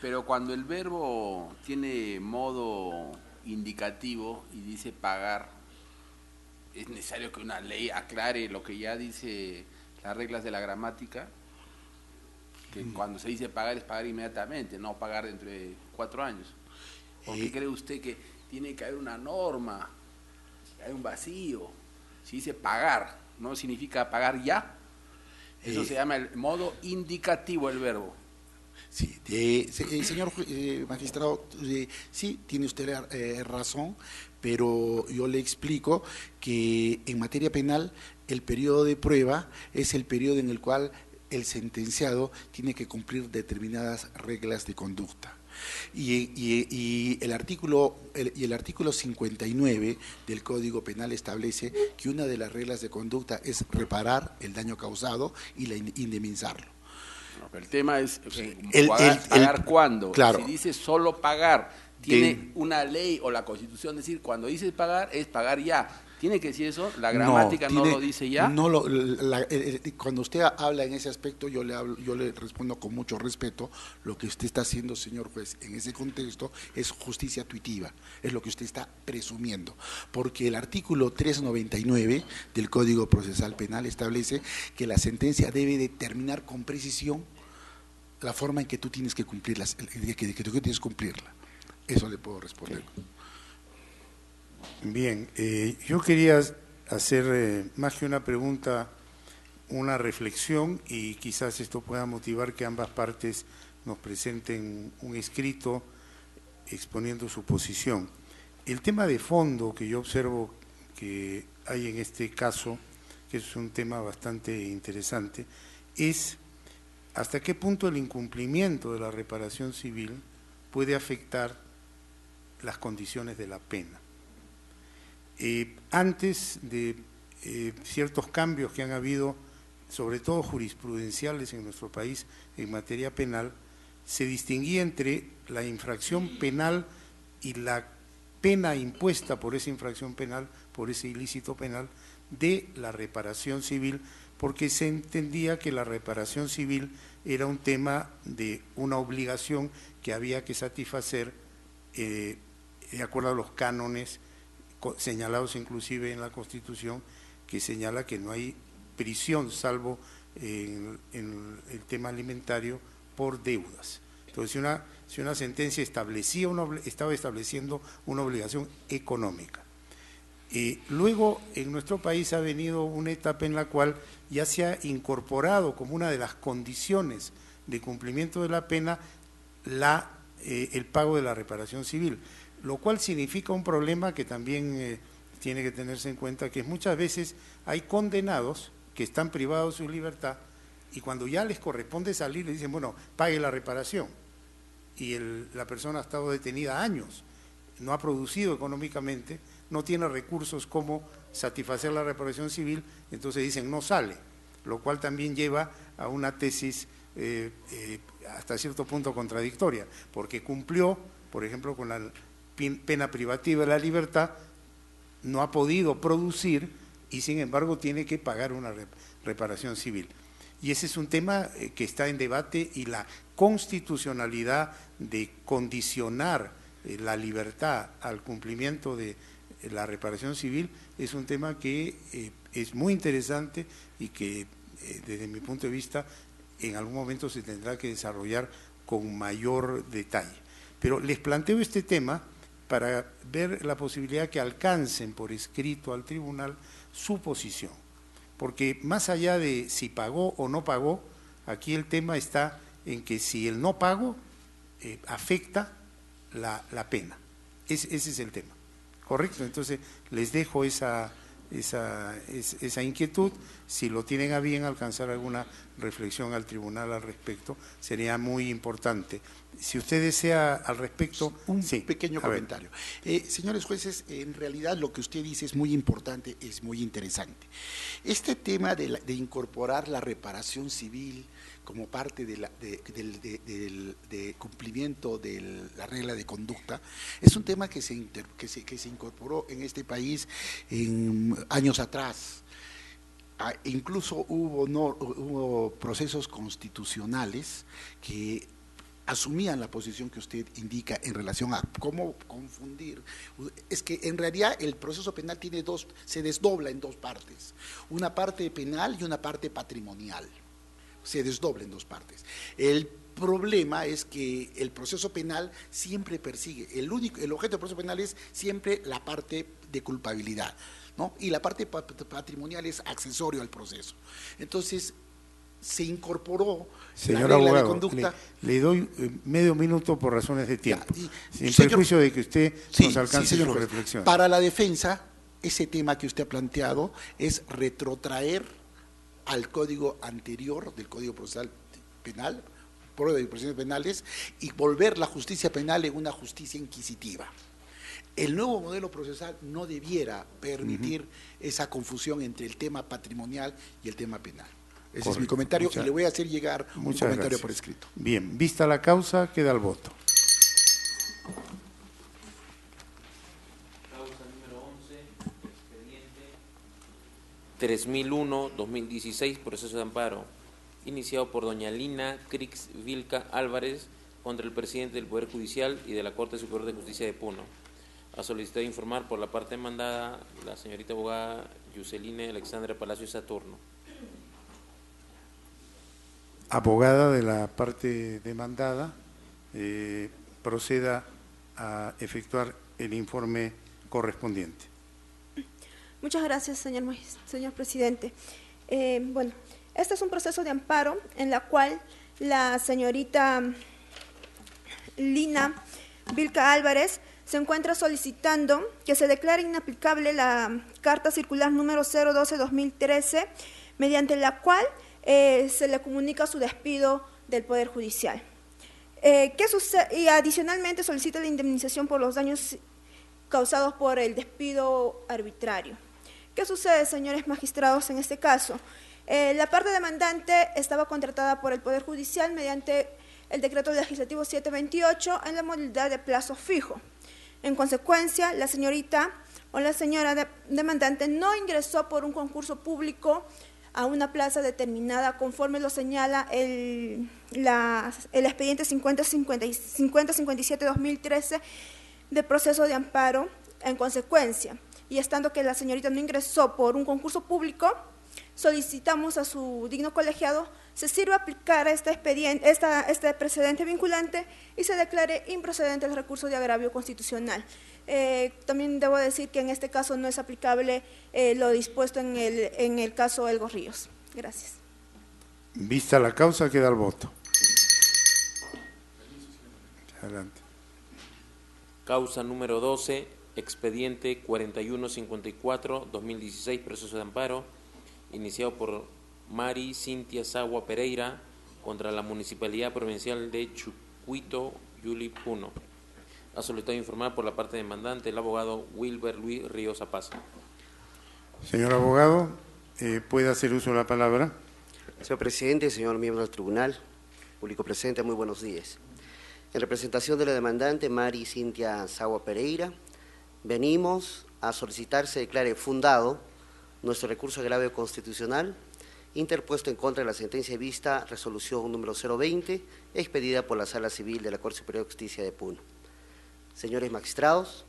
pero cuando el verbo tiene modo indicativo y dice pagar, es necesario que una ley aclare lo que ya dice las reglas de la gramática, que cuando se dice pagar es pagar inmediatamente, no pagar dentro de 4 años. ¿Por qué cree usted que tiene que haber una norma, que hay un vacío? Si dice pagar, ¿no significa pagar ya? Eso se llama el modo indicativo el verbo. Sí, señor magistrado, sí, tiene usted razón, pero yo le explico que en materia penal el periodo de prueba es el periodo en el cual el sentenciado tiene que cumplir determinadas reglas de conducta. Y el artículo 59 del Código Penal establece que una de las reglas de conducta es reparar el daño causado y indemnizarlo. No, pero el tema es pagar cuándo. Claro. Si dice solo pagar, tiene una ley o la Constitución decir cuando dice pagar es pagar ya. ¿Tiene que decir eso? ¿La gramática no lo dice ya? No, cuando usted habla en ese aspecto, yo le respondo con mucho respeto. Lo que usted está haciendo, señor juez, en ese contexto es justicia tuitiva, es lo que usted está presumiendo, porque el artículo 399 del Código Procesal Penal establece que la sentencia debe determinar con precisión la forma en que tú tienes que cumplirla, que tú tienes que cumplirla. Eso le puedo responder. Okay. Bien, yo quería hacer más que una pregunta, una reflexión, y quizás esto pueda motivar que ambas partes nos presenten un escrito exponiendo su posición. El tema de fondo que yo observo que hay en este caso, que es un tema bastante interesante, es hasta qué punto el incumplimiento de la reparación civil puede afectar las condiciones de la pena. Antes de ciertos cambios que han habido, sobre todo jurisprudenciales en nuestro país en materia penal, se distinguía entre la infracción penal y la pena impuesta por esa infracción penal, por ese ilícito penal, de la reparación civil, porque se entendía que la reparación civil era un tema de una obligación que había que satisfacer de acuerdo a los cánones señalados inclusive en la Constitución, que señala que no hay prisión salvo en el tema alimentario por deudas. Entonces, si una sentencia estaba estableciendo una obligación económica. Luego, en nuestro país ha venido una etapa en la cual ya se ha incorporado como una de las condiciones de cumplimiento de la pena el pago de la reparación civil, lo cual significa un problema que también tiene que tenerse en cuenta, que muchas veces hay condenados que están privados de su libertad y cuando ya les corresponde salir le dicen, bueno, pague la reparación, y la persona ha estado detenida años, no ha producido económicamente, no tiene recursos como satisfacer la reparación civil, entonces dicen no sale, lo cual también lleva a una tesis hasta cierto punto contradictoria, porque cumplió, por ejemplo, con la pena privativa de la libertad, no ha podido producir y sin embargo tiene que pagar una reparación civil. Y ese es un tema que está en debate, y la constitucionalidad de condicionar la libertad al cumplimiento de la reparación civil es un tema que es muy interesante y que desde mi punto de vista en algún momento se tendrá que desarrollar con mayor detalle. Pero les planteo este tema para ver la posibilidad que alcancen por escrito al tribunal su posición, porque más allá de si pagó o no pagó, aquí el tema está en que si el no pago afecta la pena. Ese es el tema, ¿correcto? Entonces les dejo esa inquietud. si lo tienen a bien, alcanzar alguna reflexión al tribunal al respecto, sería muy importante. Si usted desea al respecto… Un pequeño comentario. Señores jueces, en realidad lo que usted dice es muy importante, es muy interesante. Este tema de incorporar la reparación civil como parte de cumplimiento de la regla de conducta, es un tema que se incorporó en este país en años atrás. Incluso hubo procesos constitucionales que asumían la posición que usted indica en relación a cómo confundir. Es que en realidad el proceso penal se desdobla en dos partes, una parte penal y una parte patrimonial. Se desdobla en dos partes. El problema es que el proceso penal siempre persigue, el objeto del proceso penal es siempre la parte de culpabilidad, ¿no? Y la parte patrimonial es accesorio al proceso. Entonces, se incorporó Señor la regla abogado, de conducta. le doy medio minuto por razones de tiempo, sin señor, perjuicio de que usted nos alcance señor su juez, reflexión. Para la defensa, ese tema que usted ha planteado es retrotraer al código anterior del Código Procesal Penal, prueba de procedimientos penales, y volver la justicia penal en una justicia inquisitiva. El nuevo modelo procesal no debiera permitir esa confusión entre el tema patrimonial y el tema penal. Ese es mi comentario y le voy a hacer llegar un comentario por escrito. Bien, vista la causa, queda el voto. Causa número 11, expediente 3001-2016, proceso de amparo, iniciado por doña Lina Crix Vilca Álvarez contra el presidente del Poder Judicial y de la Corte Superior de Justicia de Puno. Ha solicitado informar por la parte demandada la señorita abogada Yuseline Alexandra Palacio Saturno. Abogada de la parte demandada, proceda a efectuar el informe correspondiente. Muchas gracias, señor presidente. Bueno, este es un proceso de amparo en la cual la señorita Lina Vilca Álvarez se encuentra solicitando que se declare inaplicable la carta circular número 012-2013, mediante la cual se le comunica su despido del Poder Judicial. ¿Qué sucede? Y adicionalmente solicita la indemnización por los daños causados por el despido arbitrario. ¿Qué sucede, señores magistrados, en este caso? La parte demandante estaba contratada por el Poder Judicial mediante el decreto legislativo 728 en la modalidad de plazo fijo. En consecuencia, la señorita o la señora demandante no ingresó por un concurso público a una plaza determinada conforme lo señala el expediente 5057-2013 de proceso de amparo. En consecuencia, y estando que la señorita no ingresó por un concurso público, solicitamos a su digno colegiado se sirva aplicar este precedente vinculante y se declare improcedente el recurso de agravio constitucional. También debo decir que en este caso no es aplicable lo dispuesto en el caso Elgo Ríos. Gracias. Vista la causa, queda el voto. Adelante. Causa número 12, expediente 4154-2016, proceso de amparo, iniciado por Mari Cintia Sagua Pereira contra la Municipalidad Provincial de Chucuito, Yuli, Puno. Ha solicitado informar por la parte demandante el abogado Wilber Luis Ríos Apaza. Señor abogado, ¿puede hacer uso de la palabra? Señor presidente, señor miembro del tribunal, público presente, muy buenos días. En representación de la demandante Mari Cintia Sagua Pereira, venimos a solicitar se declare fundado nuestro recurso de agravio constitucional interpuesto en contra de la sentencia de vista resolución número 020 expedida por la Sala Civil de la Corte Superior de Justicia de Puno. Señores magistrados,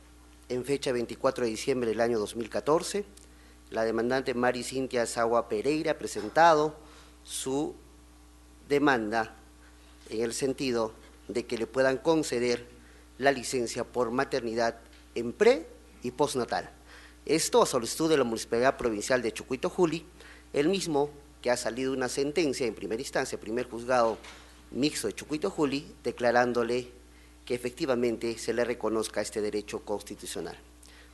en fecha 24 de diciembre del año 2014, la demandante Mari Cintia Sagua Pereira ha presentado su demanda en el sentido de que le puedan conceder la licencia por maternidad en pre y postnatal. Esto a solicitud de la Municipalidad Provincial de Chucuito Juli, el mismo que ha salido una sentencia en primera instancia, primer juzgado mixto de Chucuito Juli, declarándole que efectivamente se le reconozca este derecho constitucional.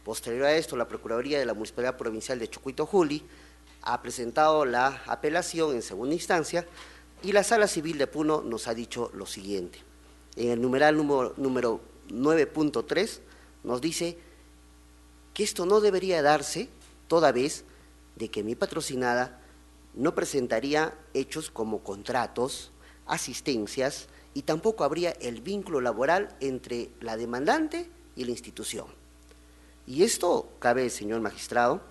Posterior a esto, la Procuraduría de la Municipalidad Provincial de Chucuito Juli ha presentado la apelación en segunda instancia y la Sala Civil de Puno nos ha dicho lo siguiente. En el numeral número 9.3 nos dice que esto no debería darse toda vez de que mi patrocinada no presentaría hechos como contratos, asistencias y tampoco habría el vínculo laboral entre la demandante y la institución. Y esto cabe, señor magistrado,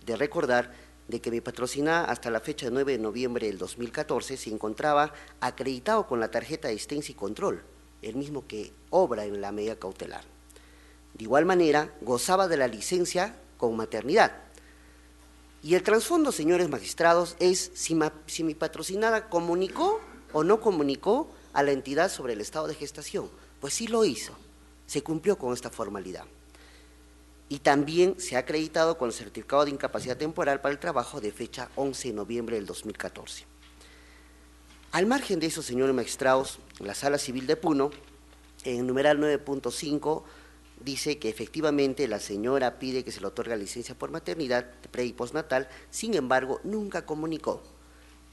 de recordar de que mi patrocinada hasta la fecha de 9 de noviembre del 2014 se encontraba acreditado con la tarjeta de asistencia y control, el mismo que obra en la medida cautelar. De igual manera, gozaba de la licencia con maternidad. Y el trasfondo, señores magistrados, es si mi patrocinada comunicó o no comunicó a la entidad sobre el estado de gestación. Pues sí lo hizo, se cumplió con esta formalidad. Y también se ha acreditado con el certificado de incapacidad temporal para el trabajo de fecha 11 de noviembre del 2014. Al margen de eso, señores magistrados, la Sala Civil de Puno, en el numeral 9.5, dice que efectivamente la señora pide que se le otorgue licencia por maternidad, pre y postnatal, sin embargo, nunca comunicó.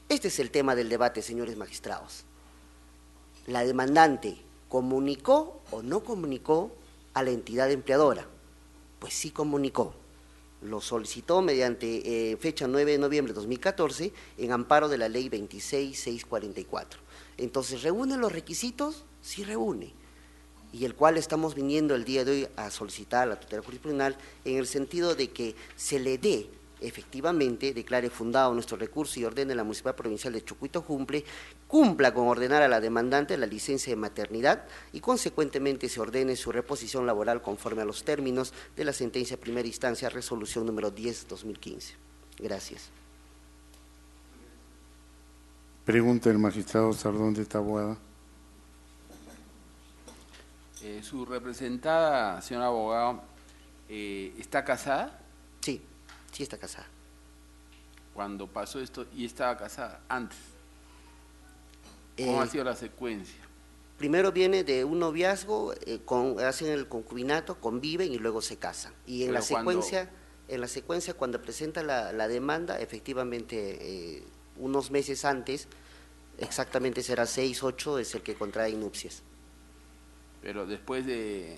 Este es el tema del debate, señores magistrados. ¿La demandante comunicó o no comunicó a la entidad empleadora? Pues sí comunicó. Lo solicitó mediante fecha 9 de noviembre de 2014 en amparo de la ley 26644. Entonces, ¿reúne los requisitos? Sí reúne. Y el cual estamos viniendo el día de hoy a solicitar a la tutela jurisdiccional en el sentido de que se le dé, efectivamente, declare fundado nuestro recurso y ordene a la Municipalidad Provincial de Chucuito cumpla con ordenar a la demandante la licencia de maternidad y consecuentemente se ordene su reposición laboral conforme a los términos de la sentencia de primera instancia, resolución número 10/2015. Gracias. Pregunta el magistrado Sardón de Taboada. Su representada, señor abogado, ¿está casada? Sí, sí está casada. Cuando pasó esto, ¿y estaba casada antes? ¿Cómo ha sido la secuencia? Primero viene de un noviazgo, hacen el concubinato, conviven y luego se casan. Y en la secuencia, cuando presenta la demanda, efectivamente, unos meses antes, exactamente será 6, 8, es el que contrae nupcias. Pero después de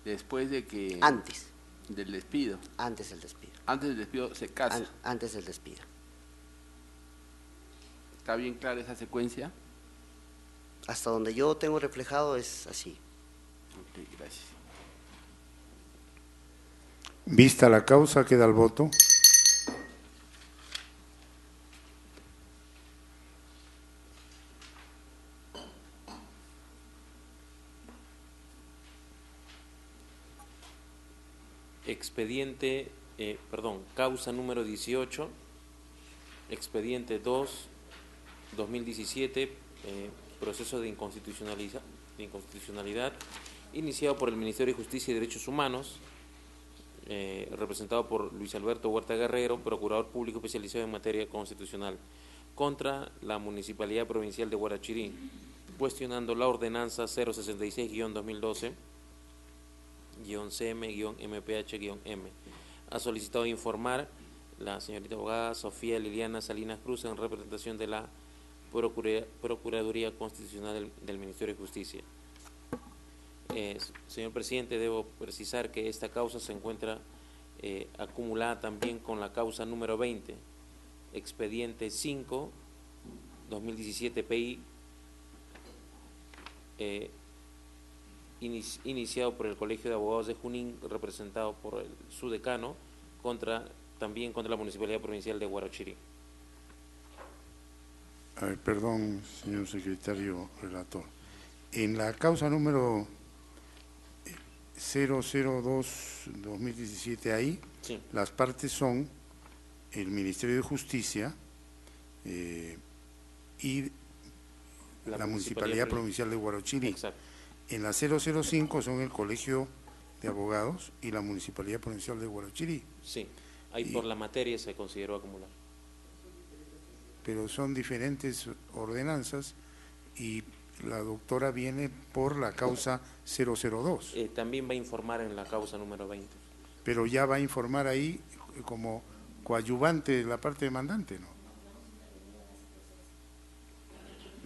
que… Antes. Del despido. Antes del despido. Antes del despido se casa. Antes del despido. ¿Está bien clara esa secuencia? Hasta donde yo tengo reflejado es así. Ok, gracias. Vista la causa, queda el voto. Causa número 18, expediente 2/2017, proceso de inconstitucionalidad, iniciado por el Ministerio de Justicia y Derechos Humanos, representado por Luis Alberto Huerta Guerrero, Procurador Público especializado en materia constitucional, contra la Municipalidad Provincial de Huarachirí, cuestionando la ordenanza 066-2012-CM-MPH-M. Ha solicitado informar la señorita abogada Sofía Liliana Salinas Cruz en representación de la Procuraduría Constitucional del Ministerio de Justicia. Señor presidente, debo precisar que esta causa se encuentra acumulada también con la causa número 20, expediente 5/2017 PI, iniciado por el Colegio de Abogados de Junín, representado por su decano, también contra la Municipalidad Provincial de Huarachirí. Perdón, señor secretario relator. En la causa número 002-2017 ahí, sí, las partes son el Ministerio de Justicia y la Municipalidad Provincial de Huarachirí. Exacto. En la 005 son el Colegio de Abogados y la Municipalidad Provincial de Huarachirí. Sí, ahí por la materia se consideró acumular. Pero son diferentes ordenanzas y la doctora viene por la causa 002. También va a informar en la causa número 20. Pero ya va a informar ahí como coadyuvante de la parte demandante, ¿no?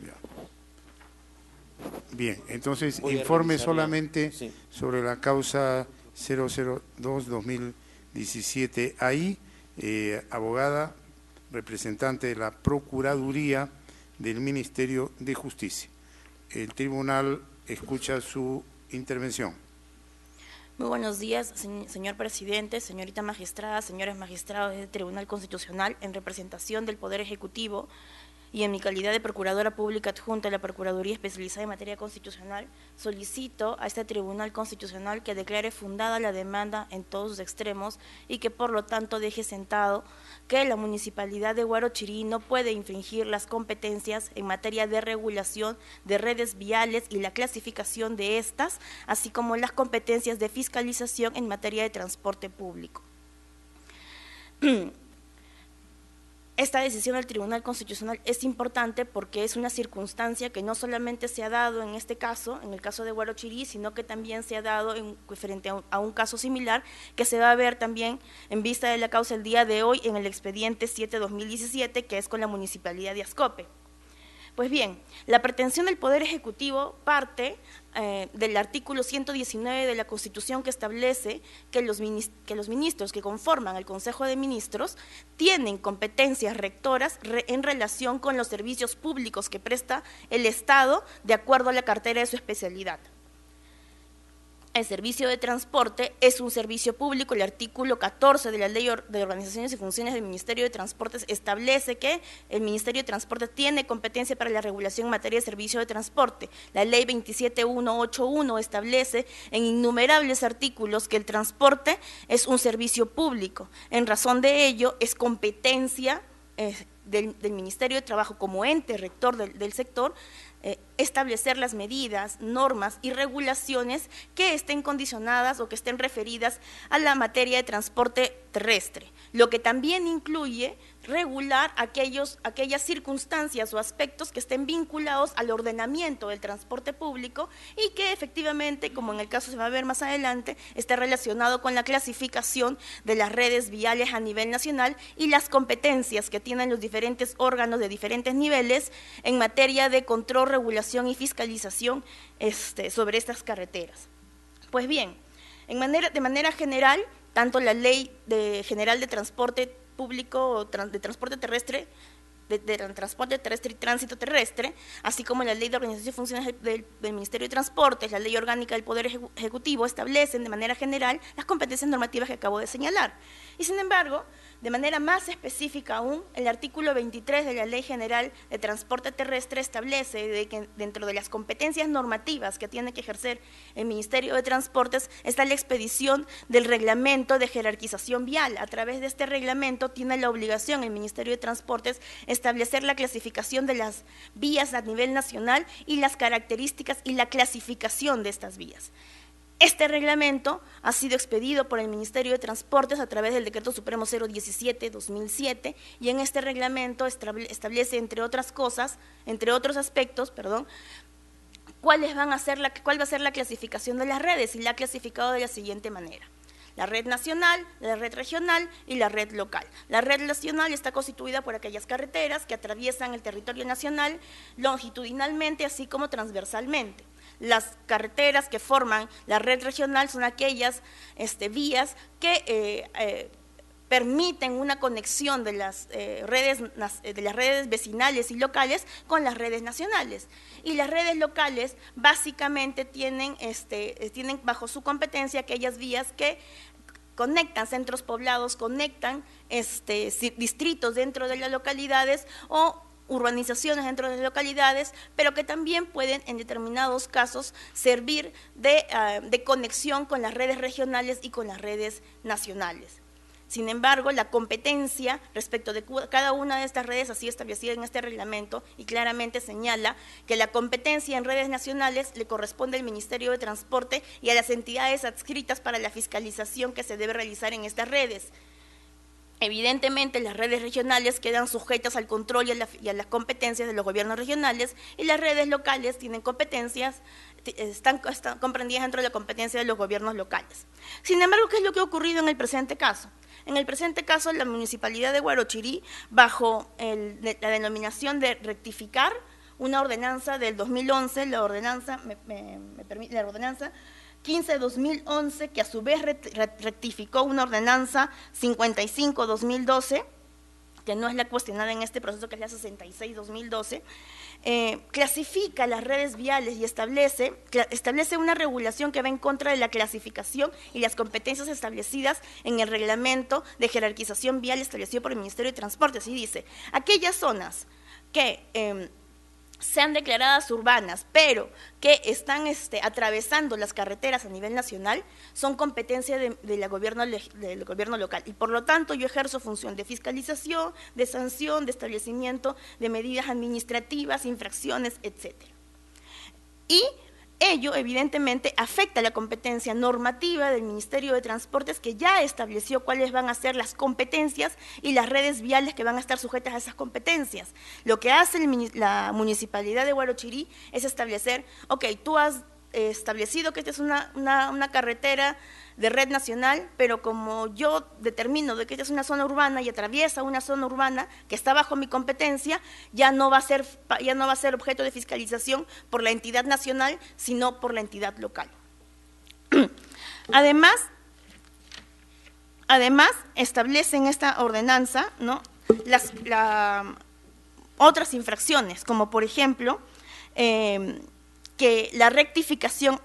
Ya. Bien, entonces informe solamente sobre la causa 002-2017. Ahí, abogada, representante de la Procuraduría del Ministerio de Justicia. El tribunal escucha su intervención. Muy buenos días, señor presidente, señorita magistrada, señores magistrados del Tribunal Constitucional, en representación del Poder Ejecutivo y en mi calidad de Procuradora Pública Adjunta de la Procuraduría Especializada en Materia Constitucional, solicito a este Tribunal Constitucional que declare fundada la demanda en todos sus extremos y que por lo tanto deje sentado que la Municipalidad de Huarochirí no puede infringir las competencias en materia de regulación de redes viales y la clasificación de estas, así como las competencias de fiscalización en materia de transporte público. Esta decisión del Tribunal Constitucional es importante porque es una circunstancia que no solamente se ha dado en este caso, en el caso de Huarochirí, sino que también se ha dado frente a un caso similar que se va a ver también en vista de la causa el día de hoy en el expediente 7-2017, que es con la Municipalidad de Ascope. Pues bien, la pretensión del Poder Ejecutivo parte del artículo 119 de la Constitución, que establece que los ministros que conforman el Consejo de Ministros tienen competencias rectoras en relación con los servicios públicos que presta el Estado de acuerdo a la cartera de su especialidad. El servicio de transporte es un servicio público. El artículo 14 de la Ley de Organizaciones y Funciones del Ministerio de Transportes establece que el Ministerio de Transporte tiene competencia para la regulación en materia de servicio de transporte. La Ley 27181 establece en innumerables artículos que el transporte es un servicio público. En razón de ello, es competencia del Ministerio de Trabajo como ente rector del sector establecer las medidas, normas y regulaciones que estén condicionadas o que estén referidas a la materia de transporte terrestre, lo que también incluye regular aquellas circunstancias o aspectos que estén vinculados al ordenamiento del transporte público y que efectivamente, como en el caso se va a ver más adelante, está relacionado con la clasificación de las redes viales a nivel nacional y las competencias que tienen los diferentes órganos de diferentes niveles en materia de control, regulación y fiscalización sobre estas carreteras. Pues bien, de manera general, tanto la Ley General de Transporte Público, de Transporte Terrestre, de transporte terrestre y tránsito terrestre, así como la Ley de Organización y Funciones del Ministerio de Transportes, la Ley Orgánica del Poder Ejecutivo, establecen de manera general las competencias normativas que acabo de señalar. Y sin embargo, de manera más específica aún, el artículo 23 de la Ley General de Transporte Terrestre establece de que dentro de las competencias normativas que tiene que ejercer el Ministerio de Transportes está la expedición del reglamento de jerarquización vial. A través de este reglamento tiene la obligación el Ministerio de Transportes establecer la clasificación de las vías a nivel nacional y las características y la clasificación de estas vías. Este reglamento ha sido expedido por el Ministerio de Transportes a través del Decreto Supremo 017-2007 y en este reglamento establece, entre otros aspectos, cuál va a ser la clasificación de las redes, y la ha clasificado de la siguiente manera: la red nacional, la red regional y la red local. La red nacional está constituida por aquellas carreteras que atraviesan el territorio nacional longitudinalmente así como transversalmente. Las carreteras que forman la red regional son aquellas vías que permiten una conexión de las redes vecinales y locales con las redes nacionales. Y las redes locales básicamente tienen bajo su competencia aquellas vías que conectan centros poblados, conectan distritos dentro de las localidades o urbanizaciones dentro de las localidades, pero que también pueden en determinados casos servir de conexión con las redes regionales y con las redes nacionales. Sin embargo, la competencia respecto de cada una de estas redes, así establecida en este reglamento, y claramente señala que la competencia en redes nacionales le corresponde al Ministerio de Transporte y a las entidades adscritas para la fiscalización que se debe realizar en estas redes. Evidentemente, las redes regionales quedan sujetas al control y a las competencias de los gobiernos regionales, y las redes locales tienen competencias, están comprendidas dentro de la competencia de los gobiernos locales. Sin embargo, ¿qué es lo que ha ocurrido en el presente caso? En el presente caso, la Municipalidad de Huarochirí, bajo la denominación de rectificar una ordenanza del 2011, la ordenanza, la ordenanza 15-2011, que a su vez rectificó una ordenanza 55-2012, que no es la cuestionada en este proceso, que es la 66-2012, clasifica las redes viales y establece una regulación que va en contra de la clasificación y las competencias establecidas en el reglamento de jerarquización vial establecido por el Ministerio de Transportes, y dice, aquellas zonas que sean declaradas urbanas, pero que están atravesando las carreteras a nivel nacional, son competencia del gobierno local. Y por lo tanto yo ejerzo función de fiscalización, de sanción, de establecimiento de medidas administrativas, infracciones, etcétera. Y ello, evidentemente, afecta la competencia normativa del Ministerio de Transportes, que ya estableció cuáles van a ser las competencias y las redes viales que van a estar sujetas a esas competencias. Lo que hace la Municipalidad de Huarochirí es establecer, ok, tú has establecido que esta es una carretera de red nacional, pero como yo determino de que esta es una zona urbana y atraviesa una zona urbana que está bajo mi competencia, ya no va a ser objeto de fiscalización por la entidad nacional, sino por la entidad local. Además establece en esta ordenanza, ¿no?, otras infracciones, como por ejemplo, que la rectificación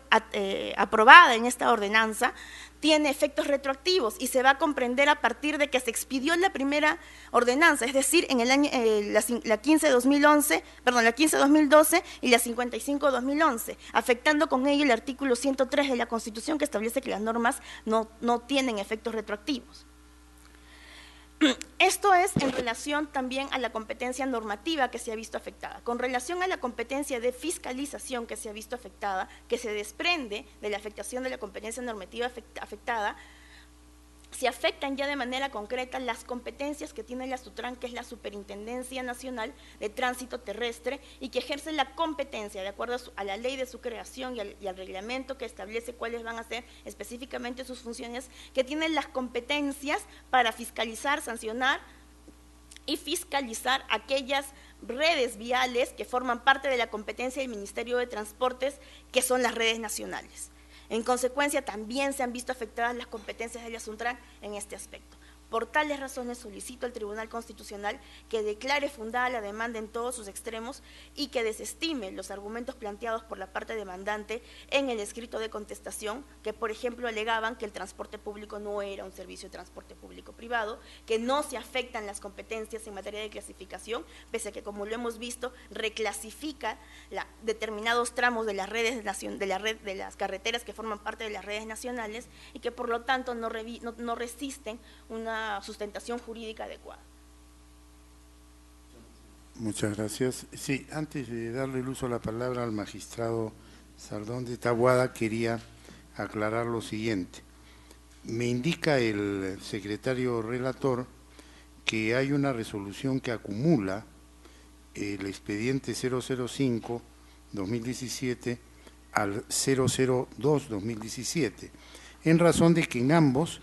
aprobada en esta ordenanza tiene efectos retroactivos y se va a comprender a partir de que se expidió la primera ordenanza, es decir, en el año la 15-2011, perdón, la 15-2012 y la 55-2011, afectando con ello el artículo 103 de la Constitución, que establece que las normas no tienen efectos retroactivos. Esto es en relación también a la competencia normativa que se ha visto afectada. Con relación a la competencia de fiscalización que se ha visto afectada, que se desprende de la afectación de la competencia normativa afectada, se afectan ya de manera concreta las competencias que tiene la SUTRAN, que es la Superintendencia Nacional de Tránsito Terrestre, y que ejerce la competencia de acuerdo a la ley de su creación y al reglamento que establece cuáles van a ser específicamente sus funciones, que tienen las competencias para fiscalizar, sancionar y fiscalizar aquellas redes viales que forman parte de la competencia del Ministerio de Transportes, que son las redes nacionales. En consecuencia, también se han visto afectadas las competencias de la SUTRAN en este aspecto. Por tales razones solicito al Tribunal Constitucional que declare fundada la demanda en todos sus extremos y que desestime los argumentos planteados por la parte demandante en el escrito de contestación, que por ejemplo alegaban que el transporte público no era un servicio de transporte público privado, que no se afectan las competencias en materia de clasificación, pese a que, como lo hemos visto, reclasifica determinados tramos de las redes de las carreteras que forman parte de las redes nacionales, y que por lo tanto no resisten una sustentación jurídica adecuada. Muchas gracias. Sí, antes de darle el uso de la palabra al magistrado Sardón de Taboada, quería aclarar lo siguiente. Me indica el secretario relator que hay una resolución que acumula el expediente 005-2017 al 002-2017, en razón de que en ambos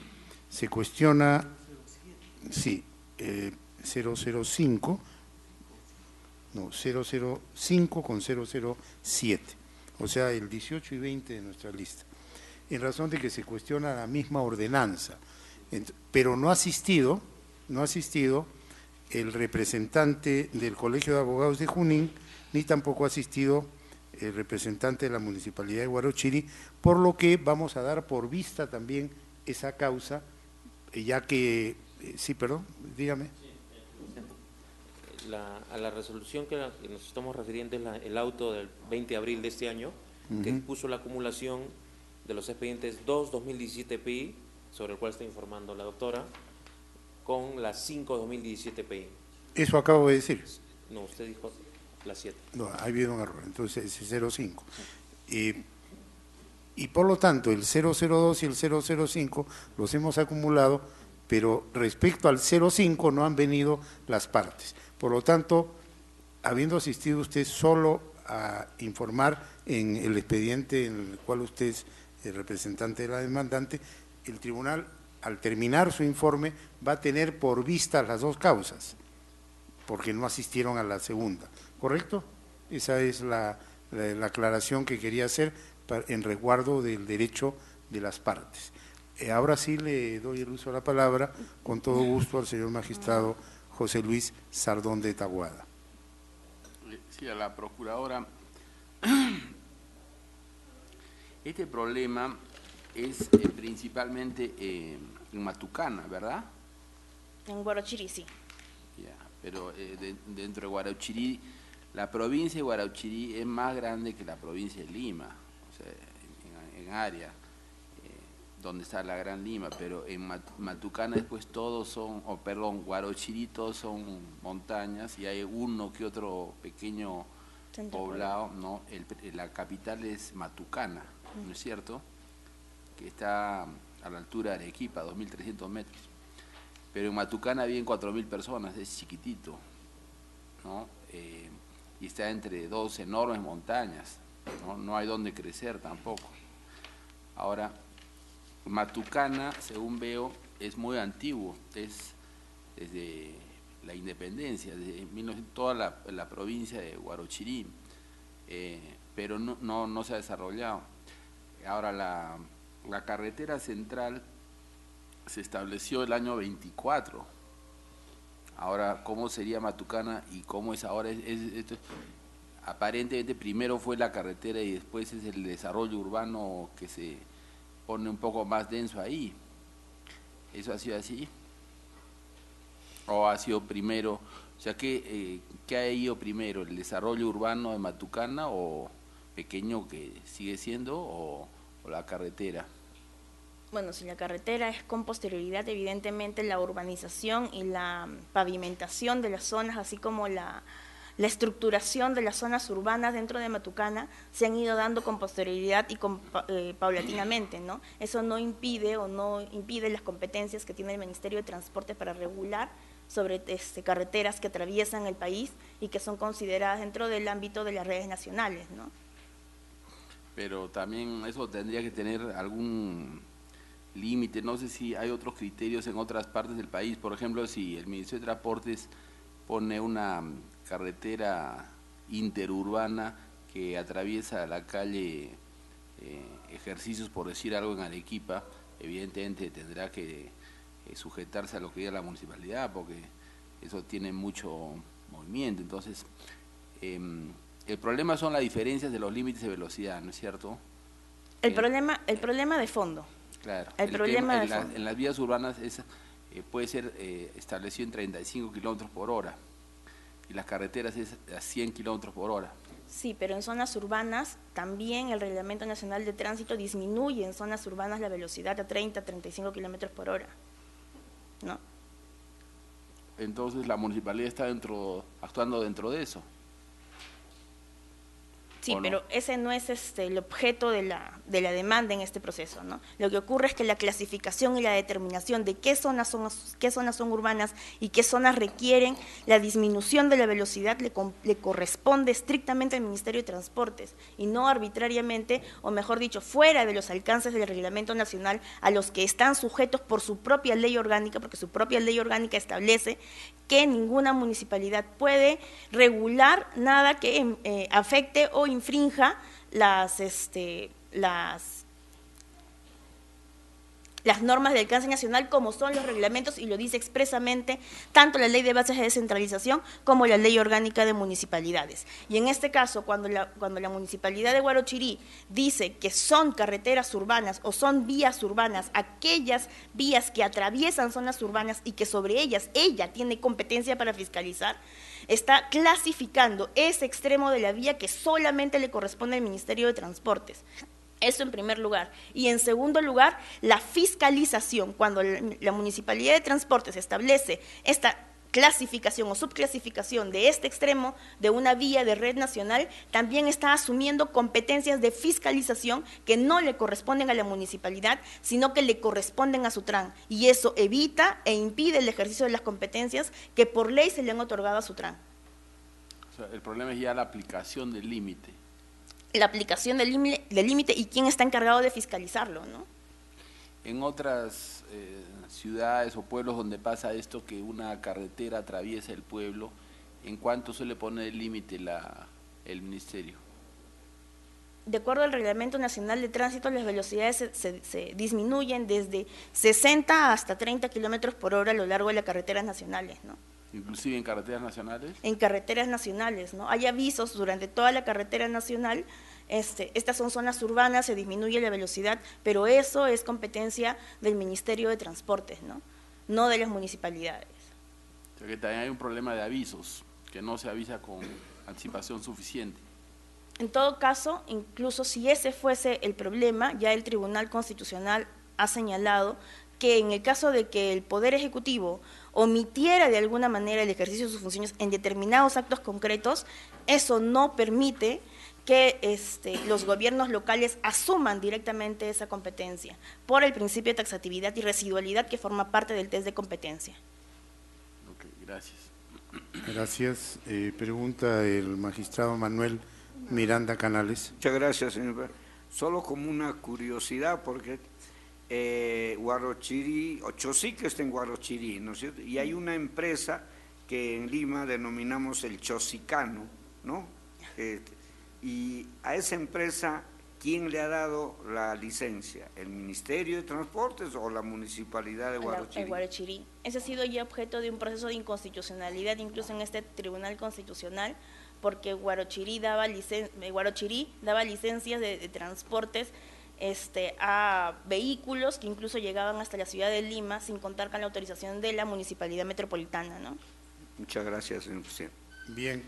se cuestiona, sí, 005 con 007, o sea, el 18 y 20 de nuestra lista, en razón de que se cuestiona la misma ordenanza, pero no ha asistido el representante del Colegio de Abogados de Junín, ni tampoco ha asistido el representante de la Municipalidad de Huarochirí, por lo que vamos a dar por vista también esa causa, ya que, sí, perdón, dígame. A la resolución que nos estamos refiriendo es el auto del 20 de abril de este año, que expuso la acumulación de los expedientes 2-2017 PI, sobre el cual está informando la doctora, con la 5-2017 PI. Eso acabo de decir. No, usted dijo la 7. No, ahí viene un error, entonces es 05. Y por lo tanto el 002 y el 005 los hemos acumulado, pero respecto al 05 no han venido las partes. Por lo tanto, habiendo asistido usted solo a informar en el expediente en el cual usted es el representante de la demandante, el tribunal al terminar su informe, va a tener por vista las dos causas, porque no asistieron a la segunda, ¿correcto? Esa es la aclaración que quería hacer en resguardo del derecho de las partes. Ahora sí le doy el uso de la palabra, con todo gusto, al señor magistrado José Luis Sardón de Taboada. Sí, a la procuradora. Este problema es principalmente en Matucana, ¿verdad? En Guarochirí, sí. Ya, pero dentro de Guarochirí, la provincia de Guarochirí es más grande que la provincia de Lima, o sea, en área, donde está la Gran Lima, pero en Matucana después todos son, Guarochirí todos son montañas y hay uno que otro pequeño poblado, ¿no? La capital es Matucana, ¿no es cierto?, que está a la altura de Arequipa, 2.300 metros. Pero en Matucana viven 4.000 personas, es chiquitito, ¿no? Y está entre dos enormes montañas, ¿no? No hay donde crecer tampoco. Ahora, Matucana, según veo, es muy antiguo, es desde la independencia, desde toda la provincia de Guarochirí, pero no se ha desarrollado. Ahora, la carretera central se estableció el año 24. Ahora, ¿cómo sería Matucana y cómo es ahora? Aparentemente primero fue la carretera y después es el desarrollo urbano que se pone un poco más denso ahí. ¿Eso ha sido así? ¿O ha sido primero? O sea, ¿qué ha ido primero? ¿El desarrollo urbano de Matucana o pequeño que sigue siendo o la carretera? Bueno, si la carretera es con posterioridad, evidentemente la urbanización y la pavimentación de las zonas, así como la estructuración de las zonas urbanas dentro de Matucana, se han ido dando con posterioridad y paulatinamente, ¿no? Eso no impide las competencias que tiene el Ministerio de Transporte para regular sobre carreteras que atraviesan el país y que son consideradas dentro del ámbito de las redes nacionales, ¿no? Pero también eso tendría que tener algún límite, no sé si hay otros criterios en otras partes del país, por ejemplo, si el Ministerio de Transportes pone una carretera interurbana que atraviesa la calle Ejercicios, por decir algo, en Arequipa, evidentemente tendrá que sujetarse a lo que diga la municipalidad, porque eso tiene mucho movimiento. Entonces, el problema son las diferencias de los límites de velocidad, ¿no es cierto? El problema de fondo. Claro. En las vías urbanas puede ser establecido en 35 kilómetros por hora y las carreteras es a 100 kilómetros por hora. Sí, pero en zonas urbanas también el Reglamento Nacional de Tránsito disminuye en zonas urbanas la velocidad a 30, 35 kilómetros por hora, ¿no? Entonces la municipalidad está actuando dentro de eso. Sí, pero ese no es el objeto de la demanda en este proceso, ¿no? Lo que ocurre es que la clasificación y la determinación de qué zonas son urbanas y qué zonas requieren la disminución de la velocidad le corresponde estrictamente al Ministerio de Transportes y no arbitrariamente, o mejor dicho, fuera de los alcances del Reglamento Nacional a los que están sujetos por su propia ley orgánica, porque su propia ley orgánica establece que ninguna municipalidad puede regular nada que afecte o infrinja las normas de alcance nacional, como son los reglamentos, y lo dice expresamente tanto la Ley de Bases de Descentralización como la Ley Orgánica de Municipalidades. Y en este caso, cuando la Municipalidad de Guarochirí dice que son carreteras urbanas o son vías urbanas, aquellas vías que atraviesan zonas urbanas y que sobre ellas ella tiene competencia para fiscalizar, está clasificando ese extremo de la vía que solamente le corresponde al Ministerio de Transportes. Eso en primer lugar. Y en segundo lugar, la fiscalización. Cuando la Municipalidad de Transportes establece esta clasificación o subclasificación de este extremo de una vía de red nacional, también está asumiendo competencias de fiscalización que no le corresponden a la municipalidad, sino que le corresponden a Sutran. Y eso evita e impide el ejercicio de las competencias que por ley se le han otorgado a Sutran. O sea, el problema es ya la aplicación del límite. La aplicación del límite y quién está encargado de fiscalizarlo, ¿no? en otras ciudades o pueblos donde pasa esto, que una carretera atraviesa el pueblo, ¿en cuánto suele poner el límite el Ministerio? De acuerdo al Reglamento Nacional de Tránsito, las velocidades se disminuyen desde 60 hasta 30 kilómetros por hora a lo largo de las carreteras nacionales, ¿no? ¿Inclusive en carreteras nacionales? En carreteras nacionales, ¿no? Hay avisos durante toda la carretera nacional. Estas son zonas urbanas, se disminuye la velocidad, pero eso es competencia del Ministerio de Transportes, no de las municipalidades. O sea que también hay un problema de avisos, que no se avisa con anticipación suficiente. En todo caso, incluso si ese fuese el problema, ya el Tribunal Constitucional ha señalado que en el caso de que el Poder Ejecutivo omitiera de alguna manera el ejercicio de sus funciones en determinados actos concretos, eso no permite que los gobiernos locales asuman directamente esa competencia por el principio de taxatividad y residualidad que forma parte del test de competencia. Ok, gracias. Gracias. Pregunta el magistrado Manuel Miranda Canales. Muchas gracias, señor. Solo como una curiosidad, porque Huarochirí, Chosica está en Huarochirí, ¿no es cierto? Y hay una empresa que en Lima denominamos el Chosicano, ¿no? Y a esa empresa, ¿quién le ha dado la licencia? ¿El Ministerio de Transportes o la Municipalidad de Huarochirí? El Huarochirí. Ese ha sido ya objeto de un proceso de inconstitucionalidad, incluso en este Tribunal Constitucional, porque Huarochirí daba licencias de transportes a vehículos que incluso llegaban hasta la ciudad de Lima sin contar con la autorización de la Municipalidad Metropolitana, ¿no? Muchas gracias, señor presidente. Bien,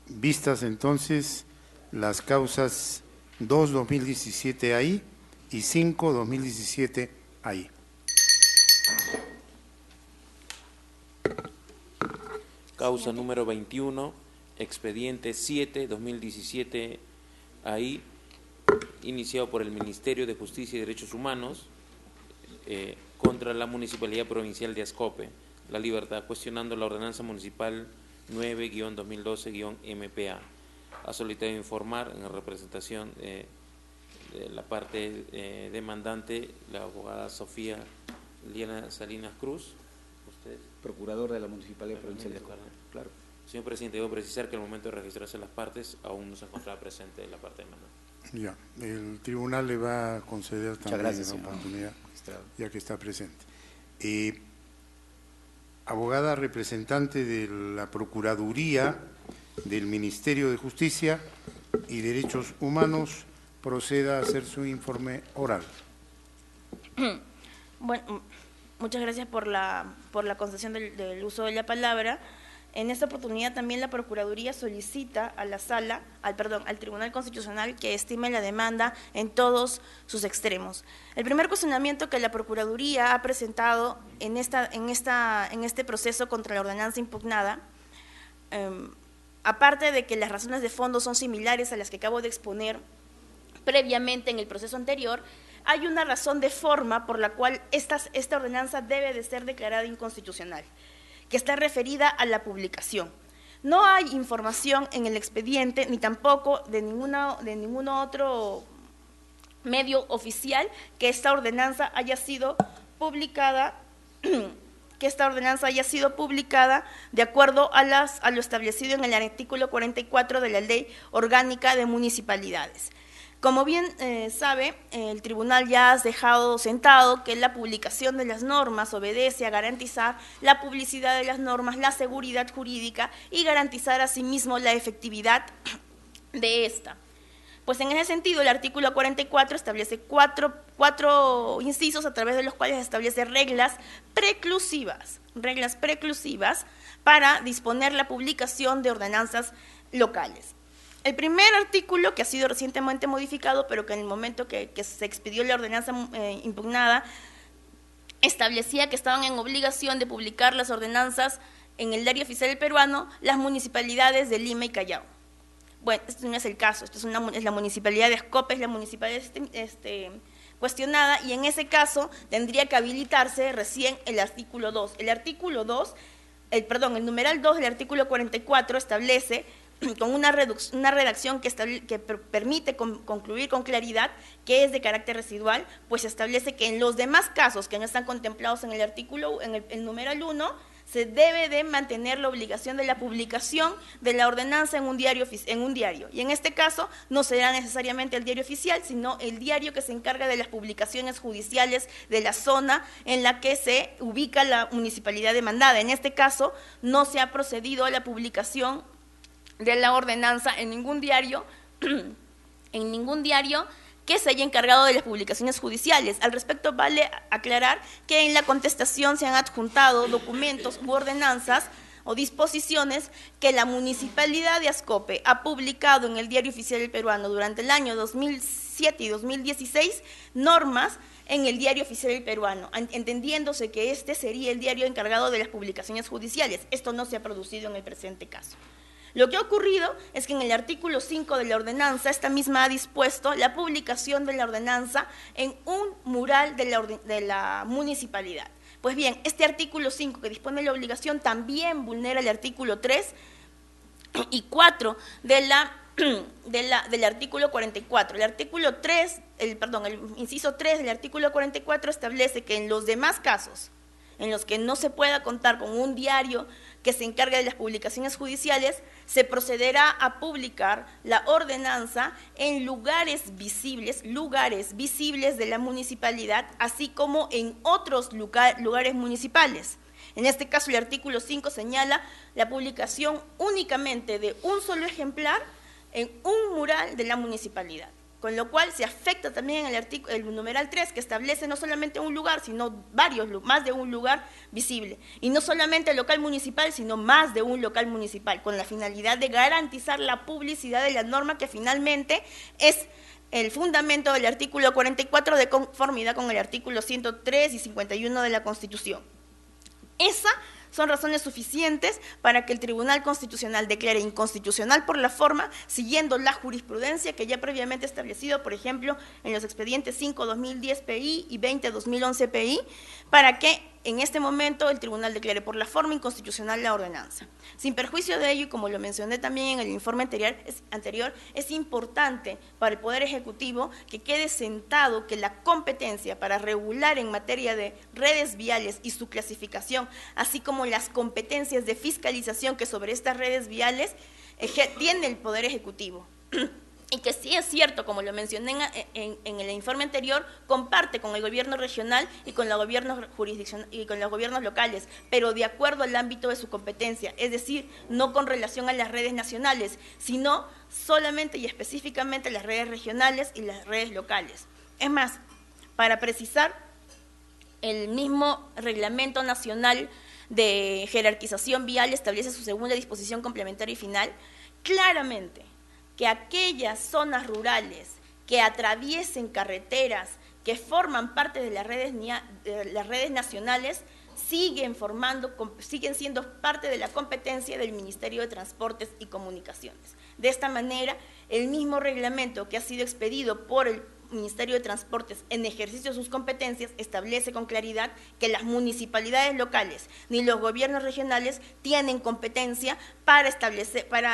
vistas entonces las causas 2-2017 ahí y 5-2017 ahí. Causa número 21, expediente 7-2017 ahí, iniciado por el Ministerio de Justicia y Derechos Humanos contra la Municipalidad Provincial de Ascope, La Libertad, cuestionando la ordenanza municipal 9-2012-MPA. Ha solicitado informar en representación de la parte demandante la abogada Sofía Liana Salinas Cruz. ¿Usted? Procurador de la Municipalidad Provincial de Ascope. Claro. Señor presidente, debo precisar que al momento de registrarse las partes aún no se encontraba presente la parte demandante. Ya, el tribunal le va a conceder también la oportunidad, ya que está presente. Abogada representante de la Procuraduría del Ministerio de Justicia y Derechos Humanos, proceda a hacer su informe oral. Bueno, muchas gracias por la concesión del uso de la palabra. En esta oportunidad también la Procuraduría solicita a la al Tribunal Constitucional que estime la demanda en todos sus extremos. El primer cuestionamiento que la Procuraduría ha presentado en este proceso contra la ordenanza impugnada, aparte de que las razones de fondo son similares a las que acabo de exponer previamente en el proceso anterior, hay una razón de forma por la cual esta ordenanza debe de ser declarada inconstitucional, que está referida a la publicación. No hay información en el expediente, ni tampoco de ningún otro medio oficial que esta ordenanza haya sido publicada, de acuerdo a lo establecido en el artículo 44 de la Ley Orgánica de Municipalidades. Como bien sabe, el tribunal ya ha dejado sentado que la publicación de las normas obedece a garantizar la publicidad de las normas, la seguridad jurídica y garantizar asimismo la efectividad de esta. Pues en ese sentido, el artículo 44 establece cuatro incisos a través de los cuales establece reglas preclusivas para disponer la publicación de ordenanzas locales. El primer artículo, que ha sido recientemente modificado, pero que en el momento que se expidió la ordenanza impugnada, establecía que estaban en obligación de publicar las ordenanzas en el Diario Oficial Peruano las municipalidades de Lima y Callao. Bueno, esto no es el caso, esto es la municipalidad de Ascope, es la municipalidad cuestionada, y en ese caso tendría que habilitarse recién el artículo 2. El numeral 2 del artículo 44 establece con una redacción que permite concluir con claridad que es de carácter residual, pues establece que en los demás casos que no están contemplados en el artículo, en el numeral 1, se debe de mantener la obligación de la publicación de la ordenanza en un diario. Y en este caso no será necesariamente el diario oficial, sino el diario que se encarga de las publicaciones judiciales de la zona en la que se ubica la municipalidad demandada. En este caso no se ha procedido a la publicación de la ordenanza en ningún diario, que se haya encargado de las publicaciones judiciales. Al respecto, vale aclarar que en la contestación se han adjuntado documentos u ordenanzas o disposiciones que la Municipalidad de Ascope ha publicado en el Diario Oficial del Peruano durante el año 2007 y 2016, normas en el Diario Oficial del Peruano, entendiéndose que este sería el diario encargado de las publicaciones judiciales. Esto no se ha producido en el presente caso. Lo que ha ocurrido es que en el artículo 5 de la ordenanza, esta misma ha dispuesto la publicación de la ordenanza en un mural de la municipalidad. Pues bien, este artículo 5 que dispone la obligación también vulnera el artículo 3 y 4 del artículo 44. El artículo 3, el inciso 3 del artículo 44 establece que en los demás casos en los que no se pueda contar con un diario que se encargue de las publicaciones judiciales, se procederá a publicar la ordenanza en lugares visibles de la municipalidad, así como en otros lugares municipales. En este caso, el artículo 5 señala la publicación únicamente de un solo ejemplar en un mural de la municipalidad, con lo cual se afecta también el numeral 3, que establece no solamente un lugar, sino más de un lugar visible, y no solamente el local municipal, sino más de un local municipal, con la finalidad de garantizar la publicidad de la norma, que finalmente es el fundamento del artículo 44 de conformidad con el artículo 103 y 51 de la Constitución. Esas son razones suficientes para que el Tribunal Constitucional declare inconstitucional por la forma, siguiendo la jurisprudencia que ya previamente establecido, por ejemplo, en los expedientes 5/2010 PI y 20/2011 PI, para que en este momento el tribunal declare por la forma inconstitucional la ordenanza. Sin perjuicio de ello, y como lo mencioné también en el informe anterior, es importante para el Poder Ejecutivo que quede sentado que la competencia para regular en materia de redes viales y su clasificación, así como las competencias de fiscalización que sobre estas redes viales tiene el Poder Ejecutivo. Y que sí es cierto, como lo mencioné en el informe anterior, comparte con el gobierno regional y con los gobiernos y con los gobiernos locales, pero de acuerdo al ámbito de su competencia, es decir, no con relación a las redes nacionales, sino solamente y específicamente las redes regionales y las redes locales. Es más, para precisar, el mismo Reglamento Nacional de Jerarquización Vial establece su segunda disposición complementaria y final, claramente, que aquellas zonas rurales que atraviesen carreteras que forman parte de las redes nacionales siguen siendo parte de la competencia del Ministerio de Transportes y Comunicaciones. De esta manera, el mismo reglamento que ha sido expedido por el Ministerio de Transportes en ejercicio de sus competencias establece con claridad que las municipalidades locales ni los gobiernos regionales tienen competencia para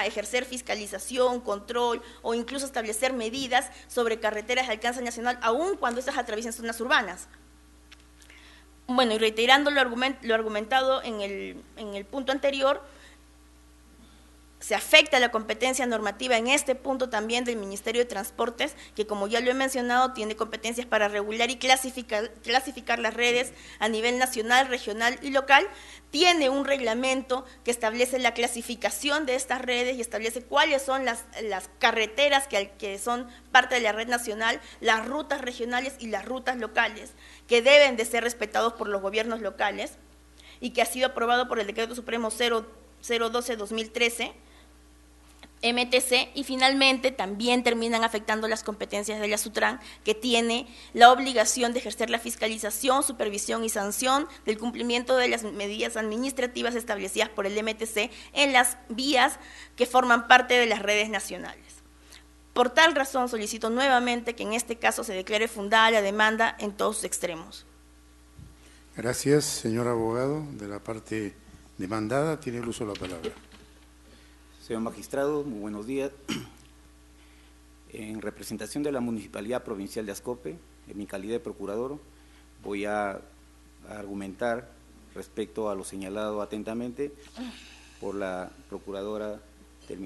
ejercer fiscalización, control o incluso establecer medidas sobre carreteras de alcance nacional, aun cuando estas atraviesen zonas urbanas. Bueno, y reiterando lo argumentado en el punto anterior, se afecta la competencia normativa en este punto también del Ministerio de Transportes, que como ya lo he mencionado, tiene competencias para regular y clasificar las redes a nivel nacional, regional y local. Tiene un reglamento que establece la clasificación de estas redes y establece cuáles son las carreteras que son parte de la red nacional, las rutas regionales y las rutas locales, que deben de ser respetados por los gobiernos locales y que ha sido aprobado por el Decreto Supremo 012-2013, MTC, y finalmente también terminan afectando las competencias de la SUTRAN, que tiene la obligación de ejercer la fiscalización, supervisión y sanción del cumplimiento de las medidas administrativas establecidas por el MTC en las vías que forman parte de las redes nacionales. Por tal razón, solicito nuevamente que en este caso se declare fundada la demanda en todos sus extremos. Gracias, señor abogado. De la parte demandada, tiene el uso de la palabra. Señor magistrado, muy buenos días. En representación de la Municipalidad Provincial de Ascope, en mi calidad de procurador, voy a argumentar respecto a lo señalado atentamente por la procuradora del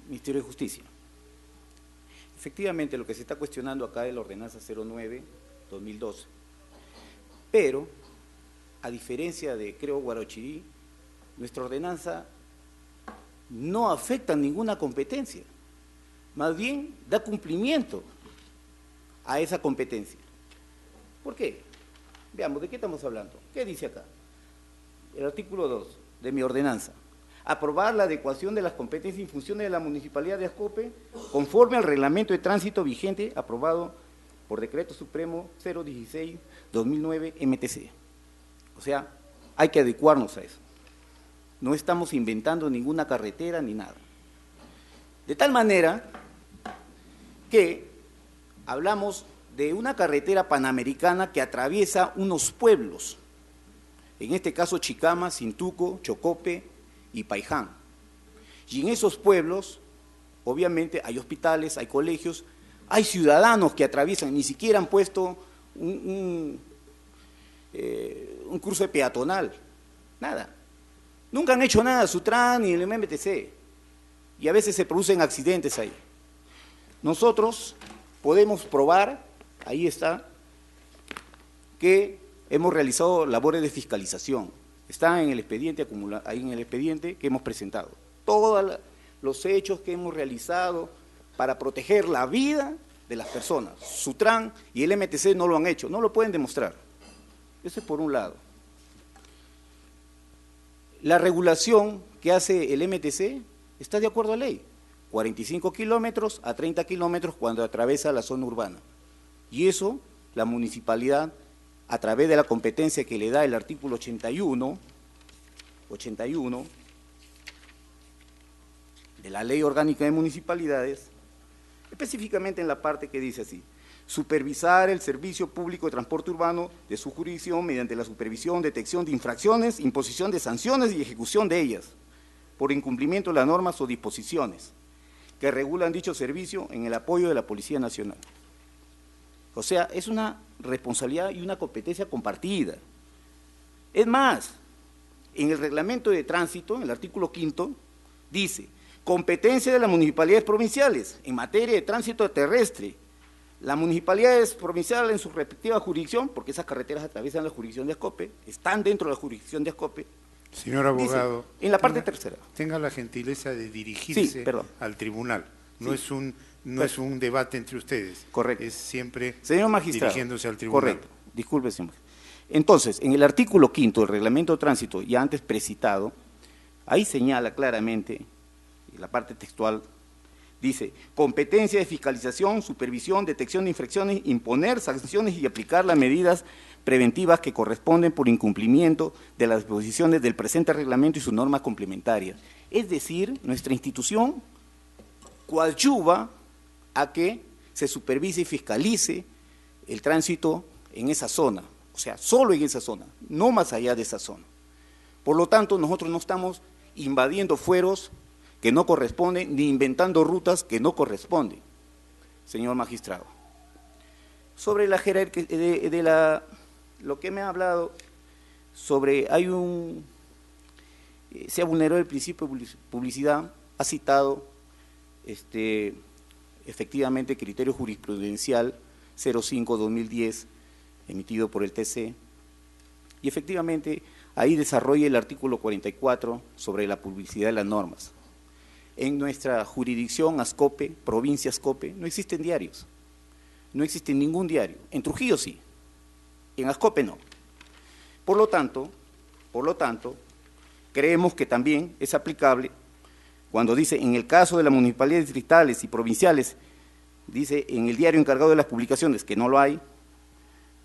Ministerio de Justicia. Efectivamente, lo que se está cuestionando acá es la ordenanza 09-2012, pero, a diferencia de, creo, Guarochirí, nuestra ordenanza no afecta ninguna competencia, más bien da cumplimiento a esa competencia. ¿Por qué? Veamos, ¿de qué estamos hablando? ¿Qué dice acá? El artículo 2 de mi ordenanza. Aprobar la adecuación de las competencias y funciones de la Municipalidad de Ascope conforme al reglamento de tránsito vigente aprobado por Decreto Supremo 016-2009 MTC. O sea, hay que adecuarnos a eso. No estamos inventando ninguna carretera ni nada. De tal manera que hablamos de una carretera panamericana que atraviesa unos pueblos, en este caso Chicama, Cintuco, Chocope y Paiján. Y en esos pueblos, obviamente, hay hospitales, hay colegios, hay ciudadanos que atraviesan, ni siquiera han puesto un cruce peatonal, nada. Nunca han hecho nada, Sutran ni el MMTC, y a veces se producen accidentes ahí. Nosotros podemos probar, ahí está, que hemos realizado labores de fiscalización. Está en el expediente ahí en el expediente que hemos presentado. Todos los hechos que hemos realizado para proteger la vida de las personas. Sutran y el MTC no lo han hecho, no lo pueden demostrar. Eso es por un lado. La regulación que hace el MTC está de acuerdo a ley. 45 kilómetros a 30 kilómetros cuando atraviesa la zona urbana. Y eso, la municipalidad, a través de la competencia que le da el artículo 81 de la Ley Orgánica de Municipalidades, específicamente en la parte que dice así: supervisar el servicio público de transporte urbano de su jurisdicción mediante la supervisión, detección de infracciones, imposición de sanciones y ejecución de ellas, por incumplimiento de las normas o disposiciones que regulan dicho servicio en el apoyo de la Policía Nacional. O sea, es una responsabilidad y una competencia compartida. Es más, en el reglamento de tránsito, en el artículo 5, dice: competencia de las municipalidades provinciales en materia de tránsito terrestre. Las municipalidades provinciales en su respectiva jurisdicción, porque esas carreteras atraviesan la jurisdicción de Ascope, están dentro de la jurisdicción de Ascope. Señor abogado, dice, en la parte tercera. Tenga la gentileza de dirigirse al tribunal. No es un debate entre ustedes. Correcto. Es siempre señor magistrado, dirigiéndose al tribunal. Correcto. Disculpe, señor. Entonces, en el artículo 5 del reglamento de tránsito, ya antes precitado, ahí señala claramente, en la parte textual, dice: competencia de fiscalización, supervisión, detección de infracciones, imponer sanciones y aplicar las medidas preventivas que corresponden por incumplimiento de las disposiciones del presente reglamento y sus normas complementarias. Es decir, nuestra institución coadyuva a que se supervise y fiscalice el tránsito en esa zona, o sea, solo en esa zona, no más allá de esa zona. Por lo tanto, nosotros no estamos invadiendo fueros que no corresponden, ni inventando rutas que no corresponden, señor magistrado. Sobre la jerarquía lo que me ha hablado sobre, se ha vulnerado el principio de publicidad, ha citado efectivamente criterio jurisprudencial 05-2010 emitido por el TC, y efectivamente ahí desarrolla el artículo 44 sobre la publicidad de las normas. En nuestra jurisdicción Ascope, provincia Ascope, no existen diarios, no existe ningún diario. En Trujillo sí, en Ascope no. Por lo tanto, creemos que también es aplicable cuando dice: en el caso de las municipalidades distritales y provinciales, dice en el diario encargado de las publicaciones, que no lo hay,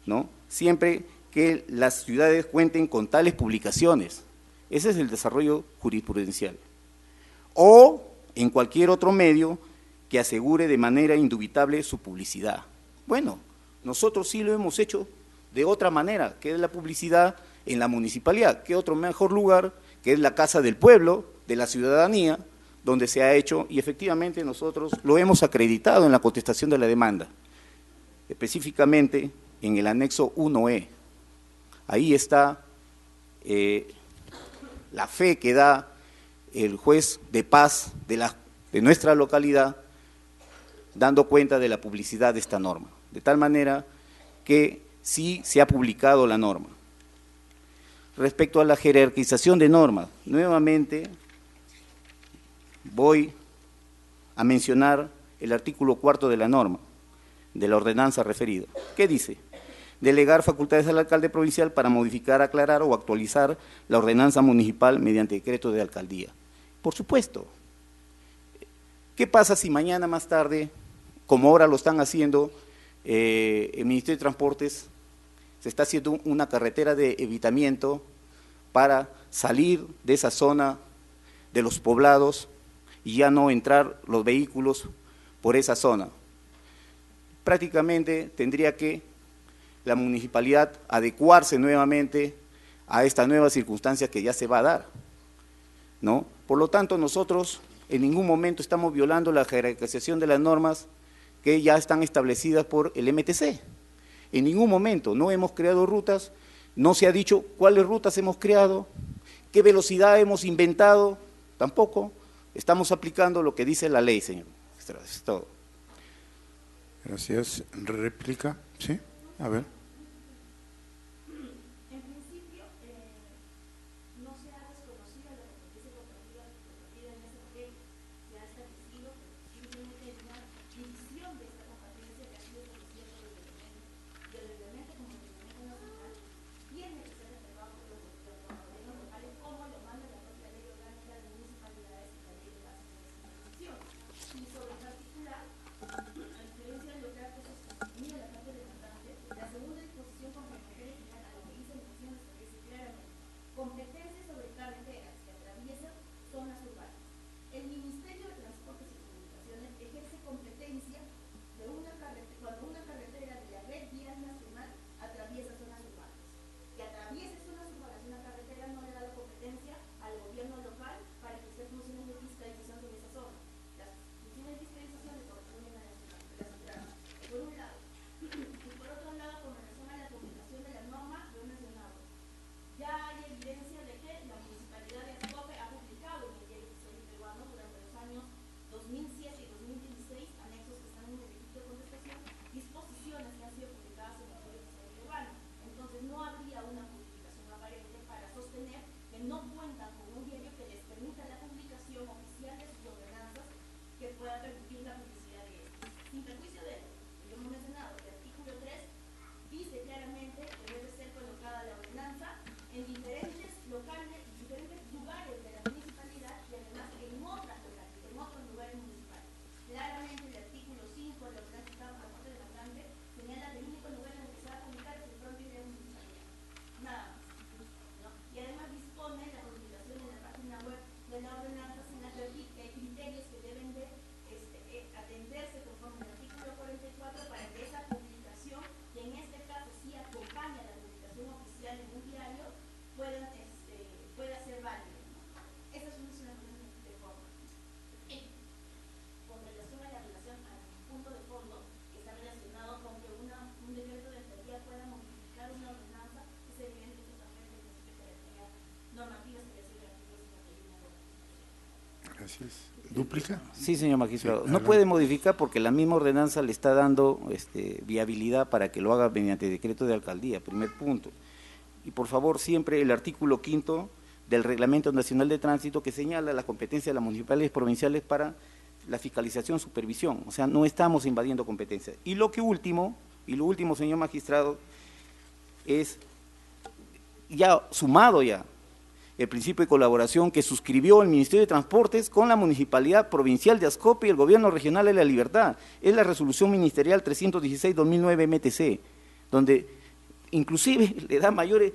¿no? Siempre que las ciudades cuenten con tales publicaciones. Ese es el desarrollo jurisprudencial. O en cualquier otro medio que asegure de manera indubitable su publicidad. Bueno, nosotros sí lo hemos hecho de otra manera, que es la publicidad en la municipalidad. ¿Qué otro mejor lugar que es la Casa del Pueblo, de la ciudadanía, donde se ha hecho, y efectivamente nosotros lo hemos acreditado en la contestación de la demanda, específicamente en el anexo 1E. Ahí está la fe que da el juez de paz de nuestra localidad, dando cuenta de la publicidad de esta norma, de tal manera que sí se ha publicado la norma. Respecto a la jerarquización de normas, nuevamente voy a mencionar el artículo 4 de la norma, de la ordenanza referida. ¿Qué dice? Delegar facultades al alcalde provincial para modificar, aclarar o actualizar la ordenanza municipal mediante decreto de alcaldía. Por supuesto. ¿Qué pasa si mañana más tarde, como ahora lo están haciendo, el Ministerio de Transportes se está haciendo una carretera de evitamiento para salir de esa zona de los poblados y ya no entrar los vehículos por esa zona? Prácticamente tendría que la municipalidad adecuarse nuevamente a esta nueva circunstancia que ya se va a dar, ¿no? Por lo tanto, nosotros en ningún momento estamos violando la jerarquización de las normas que ya están establecidas por el MTC. En ningún momento no hemos creado rutas, no se ha dicho cuáles rutas hemos creado, qué velocidad hemos inventado, tampoco. Estamos aplicando lo que dice la ley, señor. Es todo. Gracias. ¿Réplica? Sí, a ver. En principio, no se ha desconocido la competencia cooperativa en ese papel, se ha establecido simplemente una división de esta competencia que ha sido establecida por el reglamento. Y el reglamento, como el reglamento nacional, tiene que ser reservado por los gobiernos locales, como lo manda la propia ley orgánica de municipalidades y la ley de bases de descentralización. Y sobre el particular, a diferencia de lo que ha sostenido la parte demandante, la segunda disposición complementaria general a lo que dice la moción establece claramente competencias sobre carreteras que atraviesan zonas urbanas. El Ministerio de Transportes y Comunicaciones ejerce competencia de cuando una carretera de la red vial nacional atraviesa zonas urbanas. Que atraviese zonas urbanas una carretera no le da la competencia al gobierno local para ejercer funciones de fiscalización sobre esa zona. Las funciones de fiscalización le corresponden a la ciudad, por un lado. Y por otro lado, con relación a la publicación de la norma, lo he mencionado. Ya hay evidencia de que la municipalidad de Ascope ha publicado en el diario oficial peruano durante los años 2007 y 2016, anexos que están en el registro de contestación, disposiciones que han sido publicadas en el diario oficial peruano. Entonces no habría una justificación aparente para sostener que no cuentan con un diario que les permita la publicación oficial de sus ordenanzas que pueda permitir la publicidad de estas. Sin perjuicio de ello, yo hemos mencionado que el artículo 3 dice claramente que debe ser colocada la ordenanza en diferentes lugares de la municipalidad y además en otros lugares municipales. Claramente el artículo 5 de la ordenanza que está por parte del demandante señala que el único lugar en el que se va a publicar es el propio de la municipalidad. Nada más, ¿no? Y además dispone la publicación en la página web de la ordenanza sin la que hay criterios que deben de atenderse conforme al artículo 44 para que esa publicación, que en este caso sí acompaña la publicación oficial en un diario, pueda ser válida, ¿no? Esa es una de forma. Con relación a al punto de fondo que está relacionado con que un decreto de alcaldía pueda modificar una ordenanza, es evidente que también el principio de la normativa establece el artículo 51 de la Constitución. Gracias. ¿Dúplica? Sí, señor magistrado. Sí, no puede modificar porque la misma ordenanza le está dando viabilidad para que lo haga mediante decreto de alcaldía, primer punto. Y por favor, siempre el artículo 5 del Reglamento Nacional de Tránsito que señala la competencia de las municipalidades provinciales para la fiscalización, supervisión. O sea, no estamos invadiendo competencias. Y lo último, señor magistrado, es ya sumado ya el principio de colaboración que suscribió el Ministerio de Transportes con la Municipalidad Provincial de Ascope y el Gobierno Regional de la Libertad. Es la resolución ministerial 316-2009 MTC, donde inclusive le da mayores,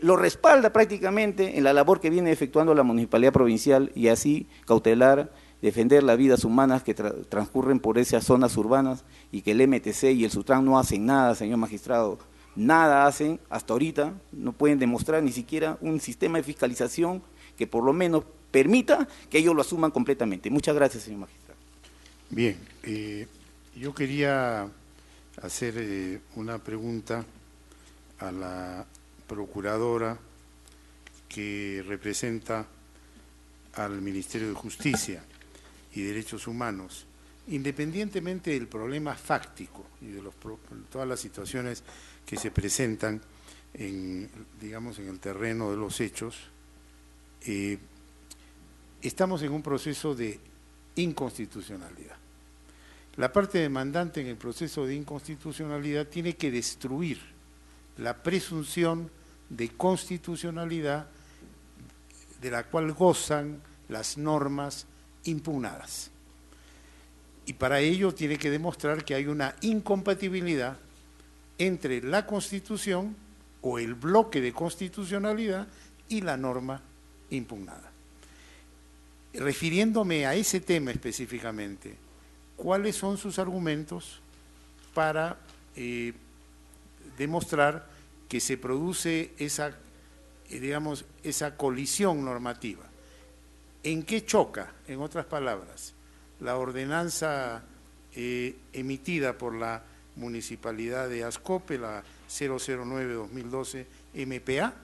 lo respalda prácticamente en la labor que viene efectuando la Municipalidad Provincial y así cautelar, defender las vidas humanas que transcurren por esas zonas urbanas y que el MTC y el SUTRAN no hacen nada, señor magistrado, nada hacen hasta ahorita, no pueden demostrar ni siquiera un sistema de fiscalización que por lo menos permita que ellos lo asuman completamente. Muchas gracias, señor magistrado. Bien, yo quería hacer una pregunta a la procuradora que representa al Ministerio de Justicia y Derechos Humanos, independientemente del problema fáctico y de todas las situaciones que se presentan digamos, en el terreno de los hechos, estamos en un proceso de inconstitucionalidad. La parte demandante en el proceso de inconstitucionalidad tiene que destruir la presunción de constitucionalidad de la cual gozan las normas impugnadas. Y para ello tiene que demostrar que hay una incompatibilidad entre la Constitución o el bloque de constitucionalidad y la norma impugnada. Refiriéndome a ese tema específicamente, ¿cuáles son sus argumentos para demostrar que se produce esa, digamos, esa colisión normativa? ¿En qué choca, en otras palabras, la ordenanza emitida por la Municipalidad de Ascope, la 009-2012 MPA,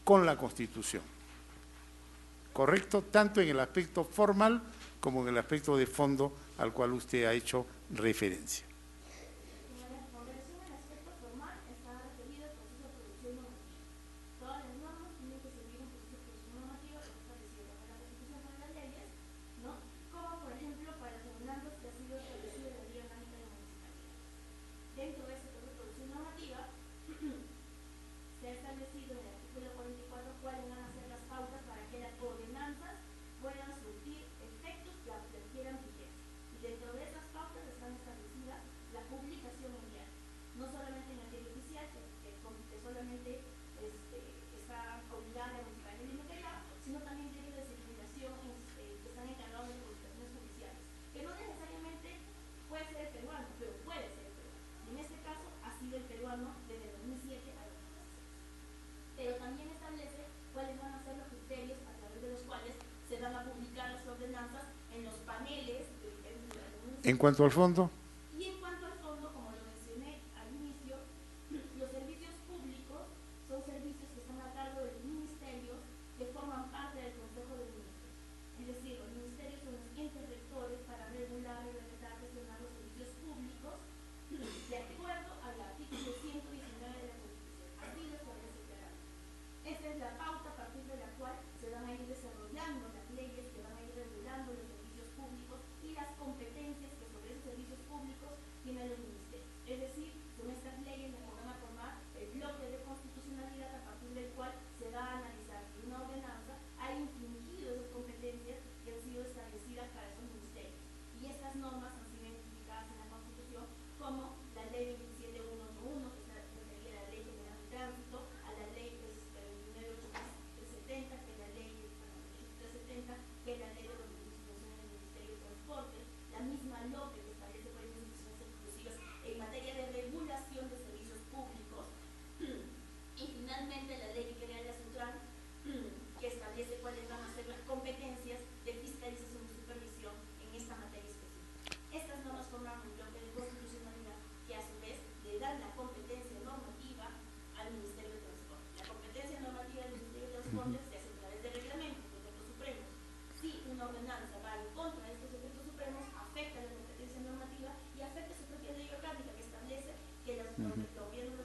con la Constitución? ¿Correcto? Tanto en el aspecto formal como en el aspecto de fondo al cual usted ha hecho referencia. En cuanto al fondo. Y en cuanto al fondo, como lo mencioné al inicio, los servicios públicos son servicios que están a cargo de los ministerios que forman parte del Consejo de Ministros. Es decir, los ministerios son los entes rectores para regular, reglamentar, gestionar los servicios públicos de acuerdo al artículo 119 de la Constitución. Así lo establece el Perú. Esta es la pauta a partir de la cual se van a ir desarrollando las leyes que van a ir regulando los servicios públicos y las competencias que sobre esos servicios públicos tienen los ministerios. Es decir, con estas leyes que van a formar el bloque de constitucionalidad a partir del cual se va a analizar si una ordenanza ha infringido esas competencias que han sido establecidas para esos ministerios. Y estas normas han sido identificadas en la Constitución como la ley 27181, que está referida a la ley general de tránsito, a la ley 29370, que es la ley 370, que es la ley de las instituciones del Ministerio de Transporte, la misma LOPE que establece por instituciones exclusivas en materia de regulación de servicios públicos, y finalmente la ley que crea la SUTRAN, que establece cuáles van a ser las competencias de fiscalización y supervisión en esta materia específica. Estas normas forman un bloque de constitucionalidad que a su vez le dan la competencia normativa al Ministerio de Transporte. La competencia normativa del Ministerio de Transporte se hace a través de reglamentos, decretos supremos. Si una ordenanza va en contra de estos decretos supremos, afecta la competencia normativa y afecta su propia ley orgánica que establece que los gobiernos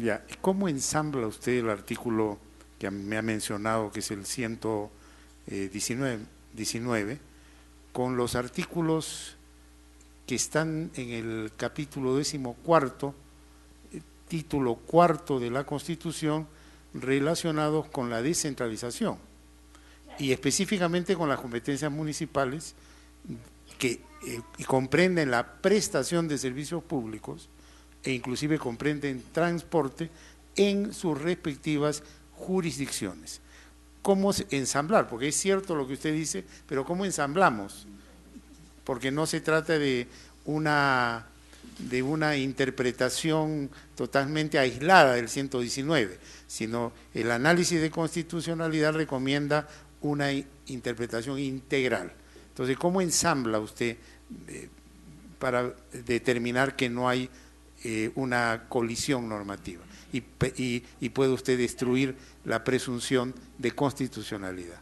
Ya, ¿cómo ensambla usted el artículo que me ha mencionado, que es el 119, con los artículos que están en el capítulo 14, título 4 de la Constitución, relacionados con la descentralización y específicamente con las competencias municipales que comprenden la prestación de servicios públicos e inclusive comprenden transporte en sus respectivas jurisdicciones? ¿Cómo ensamblar? Porque es cierto lo que usted dice, pero ¿cómo ensamblamos? Porque no se trata de una de una interpretación totalmente aislada del 119, sino el análisis de constitucionalidad recomienda una interpretación integral. Entonces, ¿cómo ensambla usted para determinar que no hay una colisión normativa y puede usted destruir la presunción de constitucionalidad?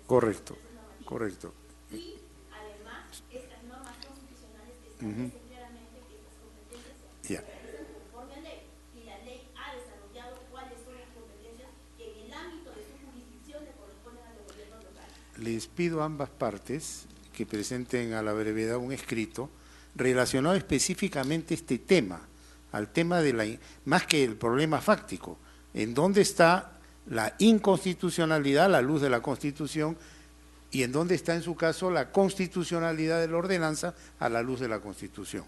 Correcto, correcto. Y además, estas normas constitucionales establecen claramente que estas competencias se realizan conforme a ley, y la ley ha desarrollado cuáles son las competencias que en el ámbito de su jurisdicción le corresponden a los gobiernos locales. Les pido a ambas partes que presenten a la brevedad un escrito relacionado específicamente a este tema, al tema de la, más que el problema fáctico, en dónde está la inconstitucionalidad a la luz de la Constitución y en dónde está en su caso la constitucionalidad de la ordenanza a la luz de la Constitución.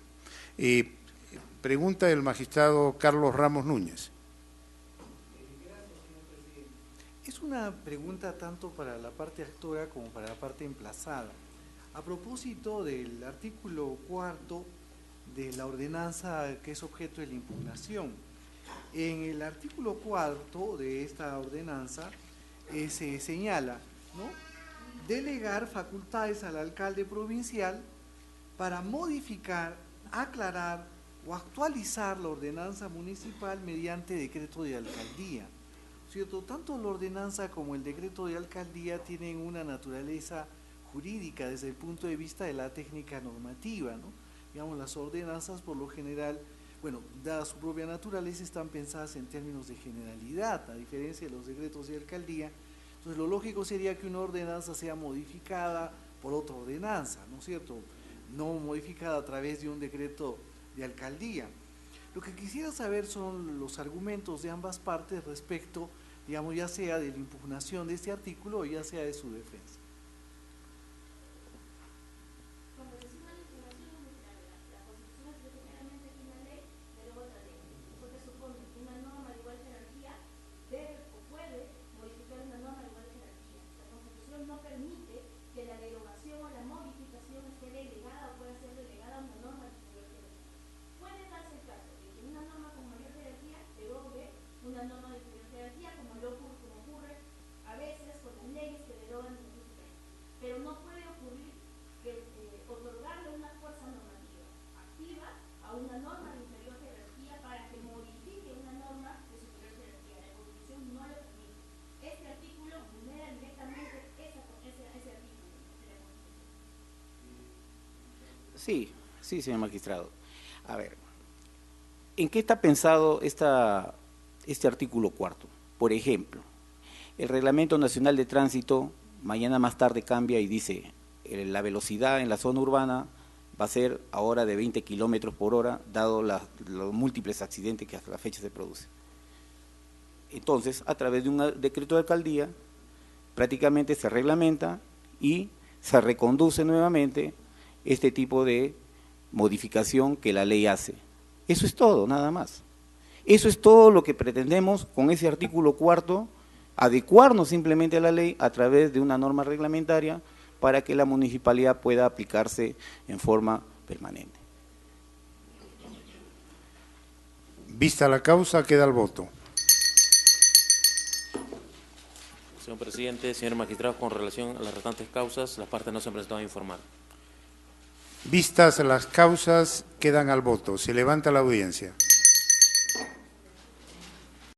Pregunta del magistrado Carlos Ramos Núñez. Es una pregunta tanto para la parte actora como para la parte emplazada. A propósito del artículo 4 de la ordenanza que es objeto de la impugnación, en el artículo 4 de esta ordenanza se señala, ¿no?, delegar facultades al alcalde provincial para modificar, aclarar o actualizar la ordenanza municipal mediante decreto de alcaldía. ¿Cierto? Tanto la ordenanza como el decreto de alcaldía tienen una naturaleza jurídica desde el punto de vista de la técnica normativa, ¿no? Digamos, las ordenanzas por lo general, bueno, dada su propia naturaleza, están pensadas en términos de generalidad, a diferencia de los decretos de alcaldía. Entonces, lo lógico sería que una ordenanza sea modificada por otra ordenanza, ¿no es cierto? No modificada a través de un decreto de alcaldía. Lo que quisiera saber son los argumentos de ambas partes respecto, digamos, ya sea de la impugnación de este artículo o ya sea de su defensa. Sí, señor magistrado. A ver, ¿en qué está pensado este artículo 4? Por ejemplo, el Reglamento Nacional de Tránsito mañana más tarde cambia y dice la velocidad en la zona urbana va a ser ahora de 20 kilómetros por hora, dado los múltiples accidentes que hasta la fecha se producen. Entonces, a través de un decreto de alcaldía, prácticamente se reglamenta y se reconduce nuevamente este tipo de modificación que la ley hace. Eso es todo, nada más. Eso es todo lo que pretendemos con ese artículo 4, adecuarnos simplemente a la ley a través de una norma reglamentaria para que la municipalidad pueda aplicarse en forma permanente. Vista la causa, queda el voto. Señor presidente, señor magistrado, con relación a las restantes causas, las partes no se han presentado a informar. Vistas las causas, quedan al voto. Se levanta la audiencia.